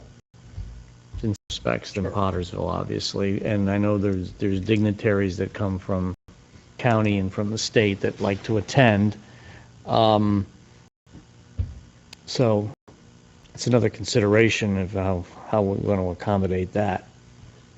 in respects than Pottersville, obviously. And I know there's dignitaries that come from county and from the state that like to attend. So it's another consideration of how we're going to accommodate that.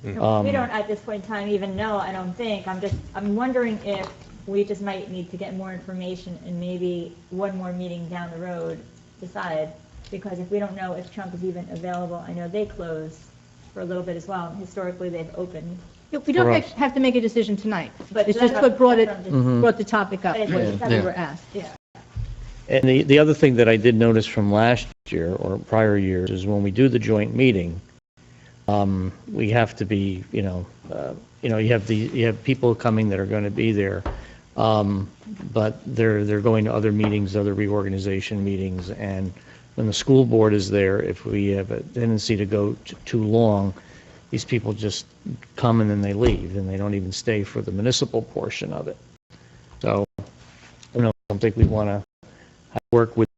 We don't at this point in time even know, I don't think. I'm wondering if we just might need to get more information and maybe one more meeting down the road decide, because if we don't know if Trump is even available, I know they close for a little bit as well. Historically, they've opened.
We don't have to make a decision tonight.
But
It's just what brought
Mm-hmm.
the topic up, what we were asked.
Yeah.
And the other thing that I did notice from last year or prior years is when we do the joint meeting, we have to be, you have people coming that are going to be there, but they're going to other meetings, other reorganization meetings, and when the school board is there, if we have a tendency to go too long, these people just come and then they leave, and they don't even stay for the municipal portion of it. So, I don't think we want to work with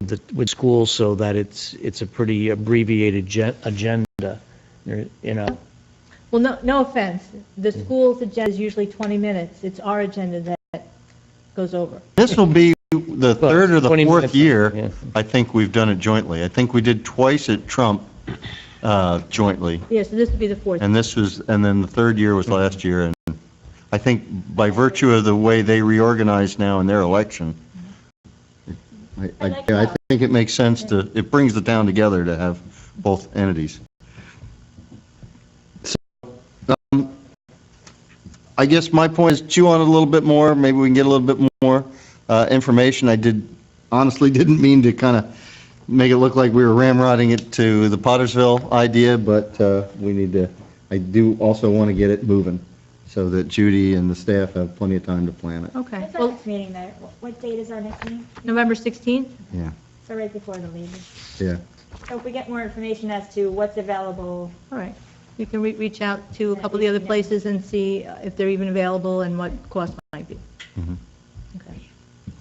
schools so that it's a pretty abbreviated agenda.
Well, no offense. The school's agenda is usually 20 minutes. It's our agenda that goes over.
This will be the third or the
20
fourth
minutes,
year,
yeah.
I think we've done it jointly. I think we did twice at Trump jointly,
Yeah, so this would be the fourth.
and then the third year was last year, and I think by virtue of the way they reorganize now in their election, I think it makes sense it brings the town together to have both entities. So, I guess my point is chew on it a little bit more. Maybe we can get a little bit more information. I honestly didn't mean to kind of make it look like we were ramrodding it to the Pottersville idea, but I do also want to get it moving so that Judy and the staff have plenty of time to plan it.
Okay.
What's our next meeting there? What date is our next meeting?
November 16th?
Yeah,
So right before the league.
yeah.
So if we get more information as to what's available,
All right. You can reach out to a couple of the other places and see if they're even available and what cost might be.
Mhm.
Okay.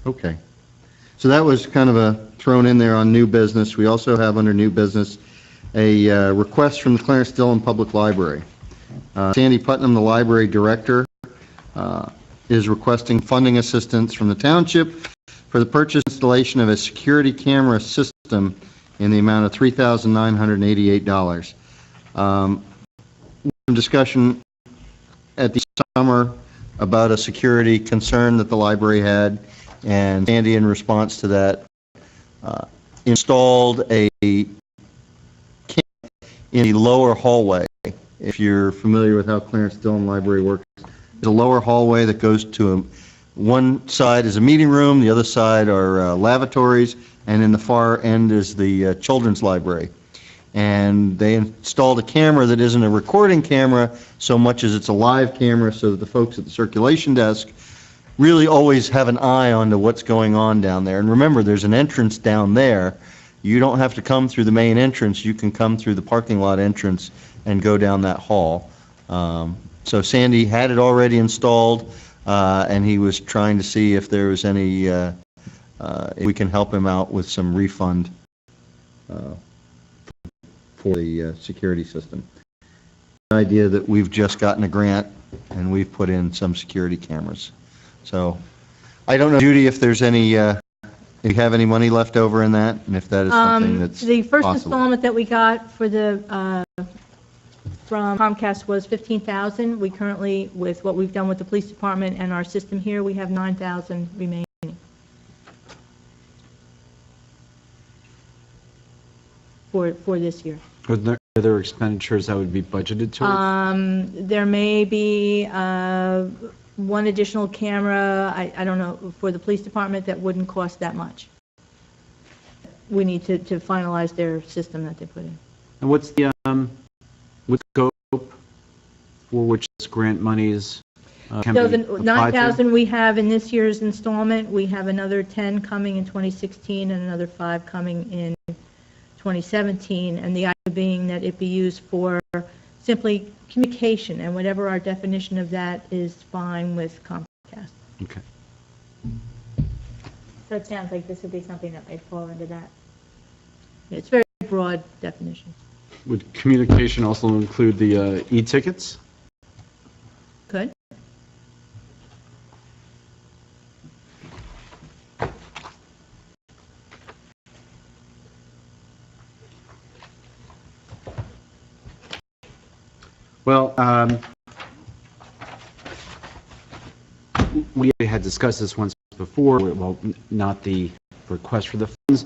Okay. So that was kind of thrown in there on new business. We also have under new business a request from the Clarence Dillon Public Library. Sandy Putnam, the library director, is requesting funding assistance from the township for the purchase and installation of a security camera system in the amount of $3,988. Some discussion at the summer about a security concern that the library had, and Sandy, in response to that, installed a camera in the lower hallway. If you're familiar with how Clarence Dillon Library works, there's a lower hallway that goes to one side is a meeting room, the other side are lavatories, and in the far end is the children's library. And they installed a camera that isn't a recording camera so much as it's a live camera, so that the folks at the circulation desk really always have an eye on to what's going on down there. And remember, there's an entrance down there. You don't have to come through the main entrance. You can come through the parking lot entrance and go down that hall. So Sandy had it already installed, and he was trying to see if there was any, if we can help him out with some refund for the security system. The idea that we've just gotten a grant and we've put in some security cameras. So I don't know, Judy, if there's any, if you have any money left over in that, and if that is something that's
The first
possible.
installment that we got for the, from Comcast was $15,000. We currently, with what we've done with the police department and our system here, we have $9,000 remaining. For this year.
Are there other expenditures that would be budgeted towards?
There may be one additional camera, I don't know, for the police department that wouldn't cost that much. We need to finalize their system that they put in.
And what's the scope for which this grant monies can
So
be
the
applied to?
$9,000 we have in this year's installment, we have another 10 coming in 2016 and another 5 coming in 2017, and the idea being that it be used for simply communication, and whatever our definition of that is fine with Comcast.
Okay.
So it sounds like this would be something that might fall into that.
It's very broad definition.
Would communication also include the e-tickets?
Good.
Well, we had discussed this once before, well, not the request for the funds,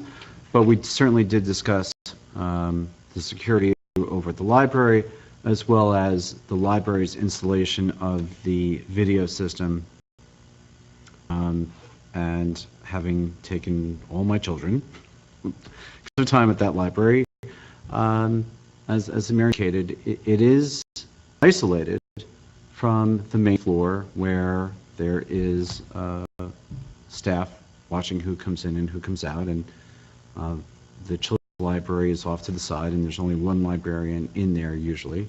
but we certainly did discuss the security over at the library, as well as the library's installation of the video system. And having taken all my children some time at that library, as the mayor indicated, it is isolated from the main floor where there is staff watching who comes in and who comes out, and the children's library is off to the side, and there's only one librarian in there usually.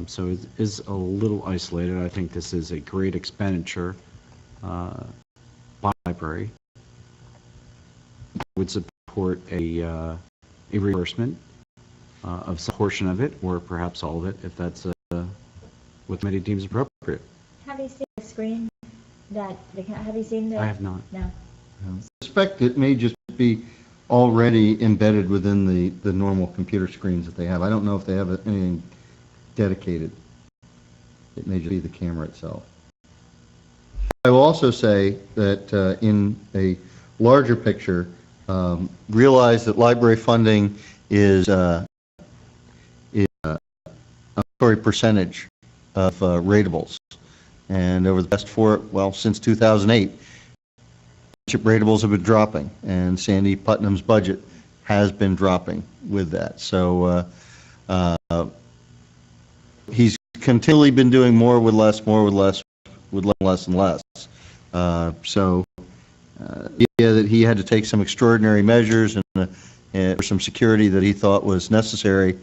So it is a little isolated. I think this is a great expenditure by the library. I would support a reimbursement of some portion of it, or perhaps all of it, if that's what the committee deems appropriate.
Have you seen the screen have you seen the?
I have not.
No.
I suspect it may just be already embedded within the normal computer screens that they have. I don't know if they have anything dedicated. It may just be the camera itself. I will also say that in a larger picture, realize that library funding is a percentage of ratables. And over the past since 2008, ratables have been dropping, and Sandy Putnam's budget has been dropping with that. So he's continually been doing more with less, with less and less. So the idea that he had to take some extraordinary measures and for some security that he thought was necessary,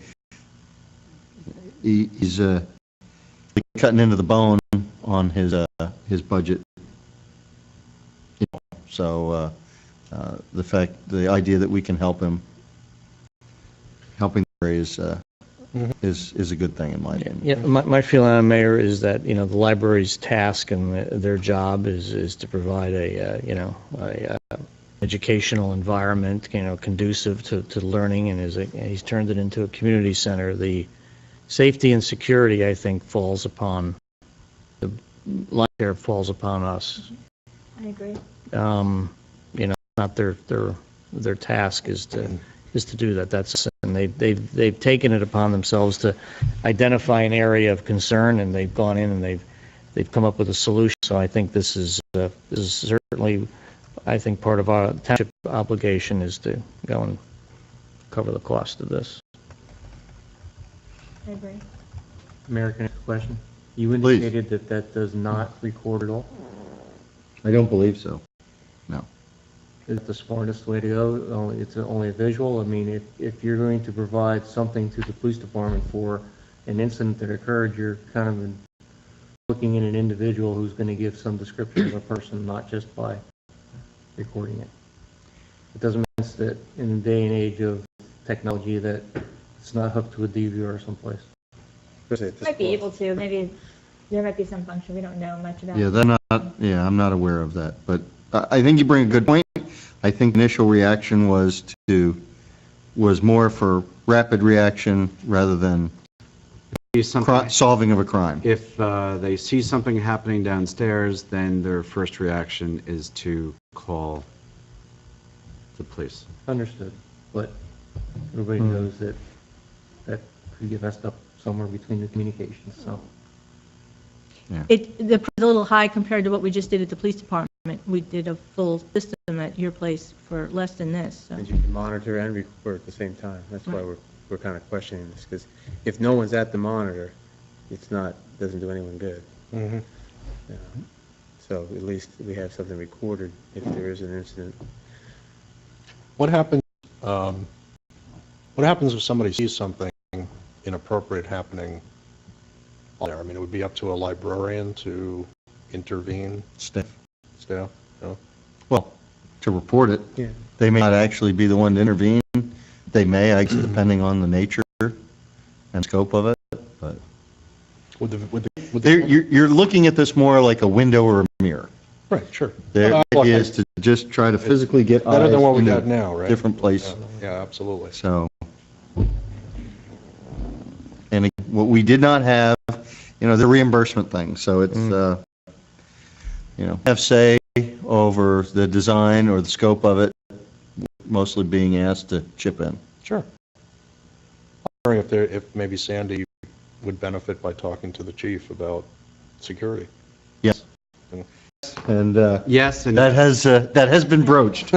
he's cutting into the bone on his budget. So the idea that we can help him, helping is a good thing in my opinion.
Yeah, my feeling on Mayor is that, the library's task and their job is to provide a educational environment, conducive to learning, and he's turned it into a community center. The safety and security, I think, falls upon the library, falls upon us.
I agree.
Not their task is to do that. And they've taken it upon themselves to identify an area of concern, and they've gone in and they've come up with a solution. So I think this is certainly, I think, part of our township obligation is to go and cover the cost of this.
I agree.
Mayor, can I ask a question? You
Please.
indicated that does not record at all?
I don't believe so.
Is it the smartest way to go? It's only a visual? I mean, if you're going to provide something to the police department for an incident that occurred, you're kind of looking at an individual who's going to give some description of a person, not just by recording it. It doesn't make sense that in the day and age of technology that it's not hooked to a DVR someplace.
Might be able to, maybe there might be some function we don't know much about.
Yeah, I'm not aware of that, but I think you bring a good point. I think initial reaction was more for rapid reaction rather than solving of a crime.
If they see something happening downstairs, then their first reaction is to call the police.
Understood, but everybody knows that could get messed up somewhere between the communications, so.
The price is a little high compared to what we just did at the police department. We did a full system at your place for less than this, so.
And you can monitor and record at the same time. That's why we're kind of questioning this, because if no one's at the monitor, doesn't do anyone good.
Mm-hmm.
You know? So at least we have something recorded if there is an incident.
What happens if somebody sees something inappropriate happening there? I mean, it would be up to a librarian to intervene. Staff, no?
Well, to report it.
Yeah.
They may not actually be the one to intervene. They may, I guess, depending on the nature and scope of it, but you're looking at this more like a window or a mirror.
Right, sure.
The idea is to just try to physically get
better
eyes
than what we
into
got now, right?
different place.
Yeah, absolutely.
So, and what we did not have, the reimbursement thing. So it's, have say over the design or the scope of it, mostly being asked to chip in.
Sure. I'm wondering if maybe Sandy would benefit by talking to the chief about security.
Yes. And
Yes, and
that has been broached.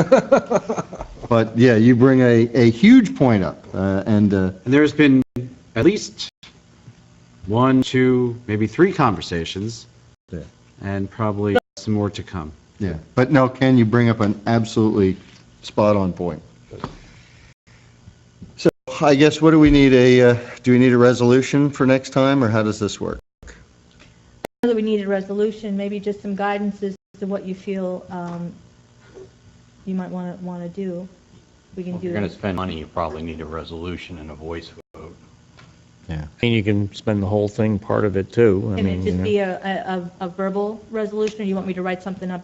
But yeah, you bring a huge point up, and
there's been at least 1, 2, maybe 3 conversations, and probably some more to come.
yeah. But no, Ken, you bring up an absolutely spot-on point. So I guess what do we need? Do we need a resolution for next time, or how does this work?
That we need a resolution, maybe just some guidance as to what you feel you might want to do. We can
If
do
you're going to
that.
spend money, you probably need a resolution and a voice vote.
Yeah.
I mean, you can spend the whole thing, part of it too.
Can it just be a verbal resolution, or you want me to write something up?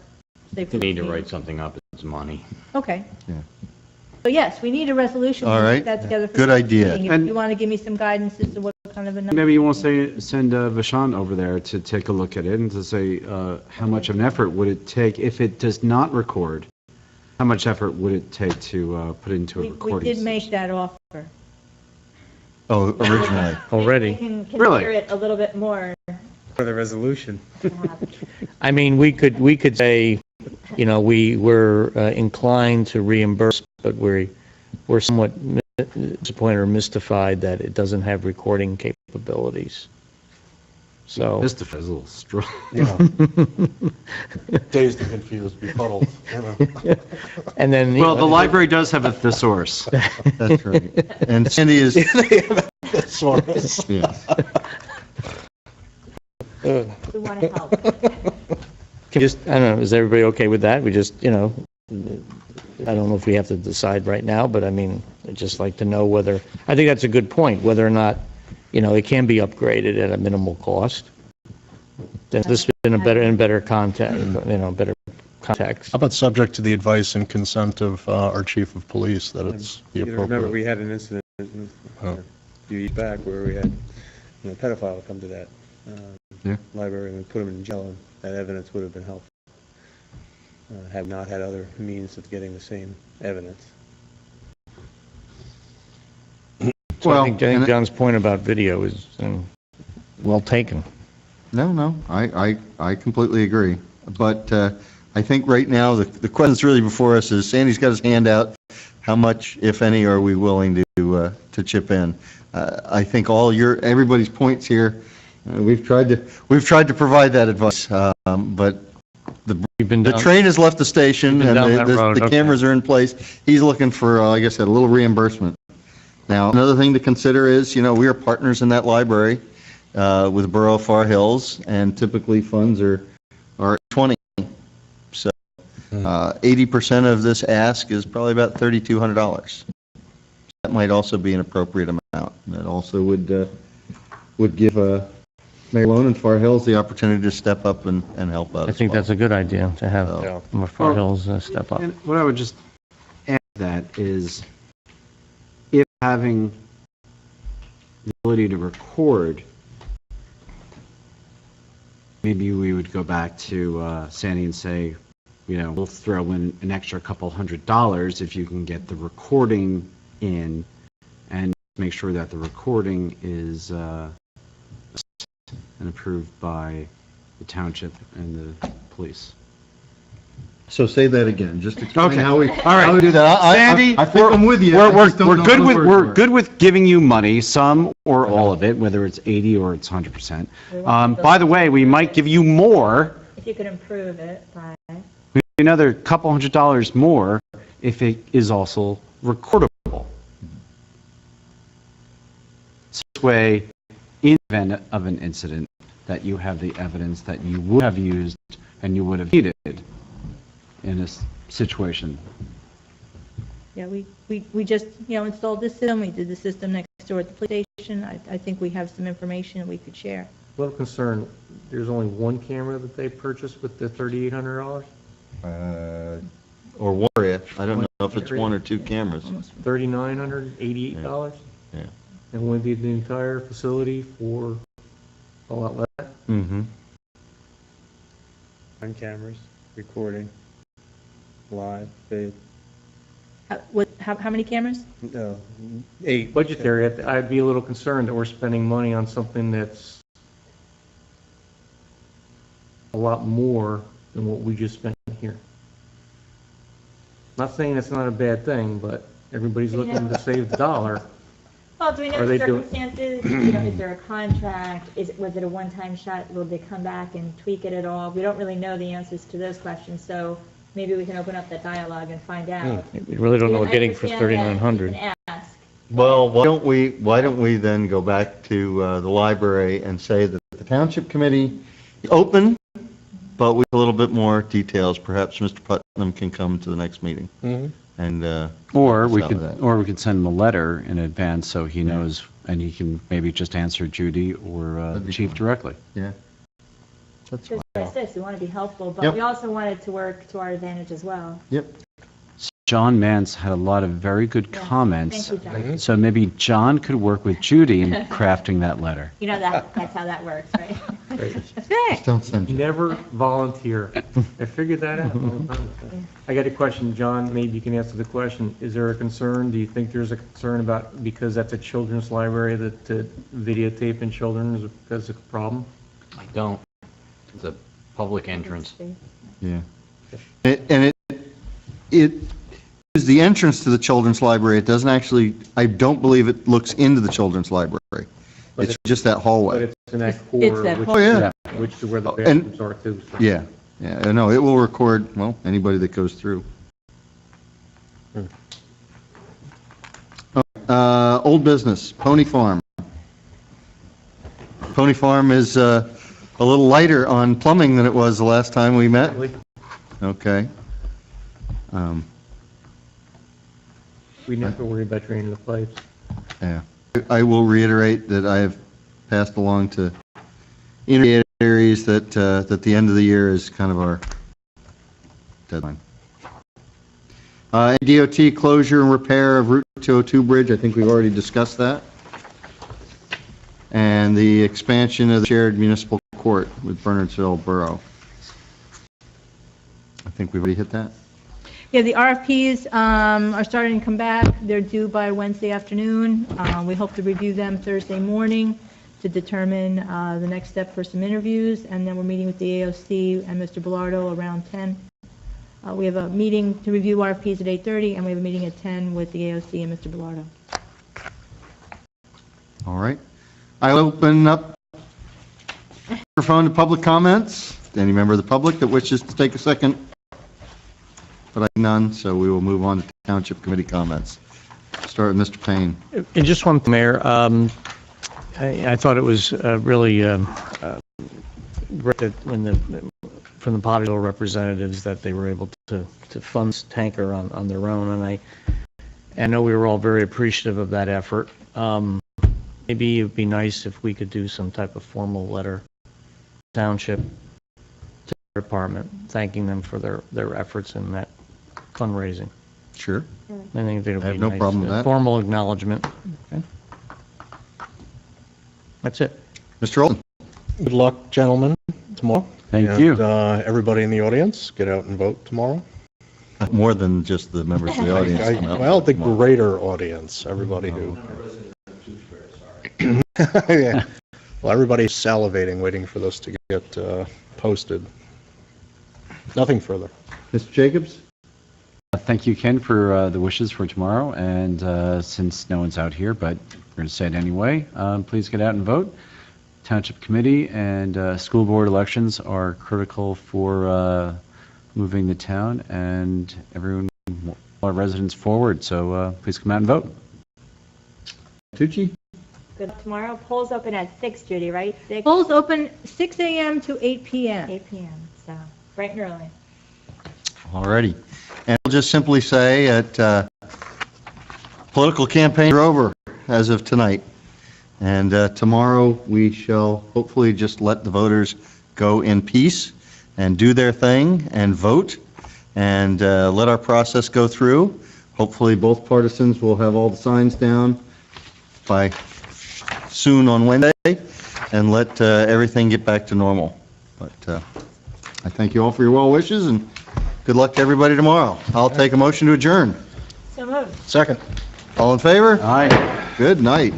Say for
You
the
need to
meeting?
write something up, it's money.
Okay.
Yeah.
So yes, we need a resolution.
All
We'll
right.
put that together for
Good
the next
idea.
meeting. If
And-
you want to give me some guidance as to what kind of a number.
maybe you want to send Vashon over there to take a look at it and to say how much of an effort would it take if it does not record? How much effort would it take to put into a
We
recording
did
system?
make that offer.
Oh, originally.
I
Already.
can
Really?
consider it a little bit more.
For the resolution.
I mean, we could say, we were inclined to reimburse, but we're somewhat disappointed or mystified that it doesn't have recording capabilities. So,
Mystified is a little strong.
Yeah. Dazed and confused, befuddled.
and then.
Well, the library does have a thesaurus.
That's right. And Sandy is,
Source.
yeah.
We want to help.
I don't know, is everybody okay with that? We just, I don't know if we have to decide right now, but I mean, I'd just like to know whether, I think that's a good point, whether or not, it can be upgraded at a minimal cost. Then this in a better context, better context.
How about subject to the advice and consent of our chief of police that it's the
You remember,
appropriate?
we had an incident a few years back where we had a pedophile come to that library and we put him in jail, and that evidence would have been helpful. Have not had other means of getting the same evidence.
So
Well,
I think
and-
John's point about video is well taken.
No, I completely agree. But I think right now, the question that's really before us is, Sandy's got his hand out. How much, if any, are we willing to chip in? I think everybody's points here, we've tried to provide that advice. But
We've been
The
down,
train has left the station
You've been
and
down that road,
the
okay.
cameras are in place. He's looking for, like I said, a little reimbursement. Now, another thing to consider is, we are partners in that library with Borough of Far Hills, and typically funds are 20. So 80% of this ask is probably about $3,200. That might also be an appropriate amount. That also would give Mayor Lone and Far Hills the opportunity to step up and help out.
I think that's a good idea, to have
So-
more Far Hills step up.
And what I would just add to that is, if having the ability to record, maybe we would go back to Sandy and say, we'll throw in an extra couple $100 if you can get the recording in, and make sure that the recording is and approved by the township and the police.
So say that again, just explain
Okay.
how we,
All right.
how we do that.
Sandy,
I think I'm with you. I
We're
just don't know
good
how
with,
the words
we're
work.
good with giving you money, some or all of it, whether it's 80 or it's 100%. By the way, we might give you more,
If you could improve it by,
another couple $100 more if it is also recordable. This way, in the event of an incident, that you have the evidence that you would have used and you would have needed in a situation.
Yeah, we just, installed this system, we did the system next door at the police station. I think we have some information that we could share.
A little concerned, there's only one camera that they purchased with the $3,800?
Or one area. I don't know if it's one or two cameras.
$3,988?
Yeah.
And we did the entire facility for a lot less?
Mm-hmm.
On cameras, recording, live, vid,
How many cameras?
no, 8.
Budgetary, I'd be a little concerned that we're spending money on something that's a lot more than what we just spent here. Not saying that's not a bad thing, but everybody's looking to save the dollar.
well, do we know
Are
the
they doing-
circumstances? Is there a contract? Was it a one-time shot? Will they come back and tweak it at all? We don't really know the answers to those questions, so maybe we can open up that dialogue and find out.
We really don't know what
I
we're getting for
understand that. You
$3,900.
can ask.
Well, why don't we then go back to the library and say that the township committee is open, but with a little bit more details. Perhaps Mr. Putnam can come to the next meeting. And
Or we
help us out with
could, send him a letter in advance so he knows, and he can maybe just answer Judy or
That'd be
Chief
fine.
directly.
yeah, that's
Just
fine.
like this, we want to be helpful, but
Yep.
we also want it to work to our advantage as well.
Yep.
John Mance had a lot of very good
Yeah.
comments.
Thank you, John.
So maybe John could work with Judy in crafting that letter.
You know that's how that works, right?
That's right.
Just don't send you.
Never volunteer. I figured that out a long time ago. I got a question, John, maybe you can answer the question. Is there a concern, do you think there's a concern about, because that's a children's library, that videotaping children is a problem?
I don't. It's a public entrance.
Yeah. And it is the entrance to the children's library. It doesn't actually, I don't believe it looks into the children's library. It's just that
But
hallway.
it's in that
It's
core,
that
which
Oh, yeah.
which is where the
And-
bathrooms are too. so.
Yeah, yeah, no, it will record, well, anybody that goes through. Old business, Pony Farm. Pony Farm is a little lighter on plumbing than it was the last time we met.
Really?
Okay.
We never have to worry about draining the pipes.
Yeah. I will reiterate that I have passed along to intermediaries that the end of the year is kind of our deadline. DOT closure and repair of Route 202 bridge, I think we've already discussed that. And the expansion of the shared municipal court with Bernardsville Borough. I think we've already hit that.
Yeah, the RFPs are starting to come back. They're due by Wednesday afternoon. We hope to review them Thursday morning to determine the next step for some interviews, and then we're meeting with the AOC and Mr. Bellardo around 10. We have a meeting to review RFPs at 8:30, and we have a meeting at 10 with the AOC and Mr. Bellardo.
All right. I open up microphone to public comments. Any member of the public that wishes to take a second? But I see none, so we will move on to Township Committee comments. Start with Mr. Payne.
And just one thing, Mayor, I thought it was really great that from the Potterville representatives that they were able to fund this tanker on their own, and I know we were all very appreciative of that effort. Maybe it would be nice if we could do some type of formal letter, township, to the department, thanking them for their efforts in that fundraising.
Sure.
I think that would
I have
be
no
nice.
problem with that.
Formal acknowledgement.
Okay.
That's it.
Mr. Olson?
Good luck, gentlemen, tomorrow.
Thank you.
Everybody in the audience, get out and vote tomorrow.
More than just the members of the audience.
Well, the greater audience, everybody who. Yeah. Well, everybody's salivating, waiting for this to get posted. Nothing further.
Mr. Jacobs?
Thank you, Ken, for the wishes for tomorrow, and since no one's out here, but we're going to say it anyway, please get out and vote. Township Committee and School Board elections are critical for moving the town and everyone, our residents forward, so please come out and vote.
Tucci?
Good tomorrow. Polls open at 6, Judy, right? 6?
Polls open 6 a.m. to 8 p.m.
8 p.m., so bright and early.
All righty. And we'll just simply say that political campaigns are over as of tonight. And tomorrow we shall hopefully just let the voters go in peace and do their thing and vote and let our process go through. Hopefully both partisans will have all the signs down by soon on Wednesday and let everything get back to normal. But I thank you all for your well wishes and good luck to everybody tomorrow. I'll take a motion to adjourn.
So moved.
Second.
All in favor?
Aye.
Good night.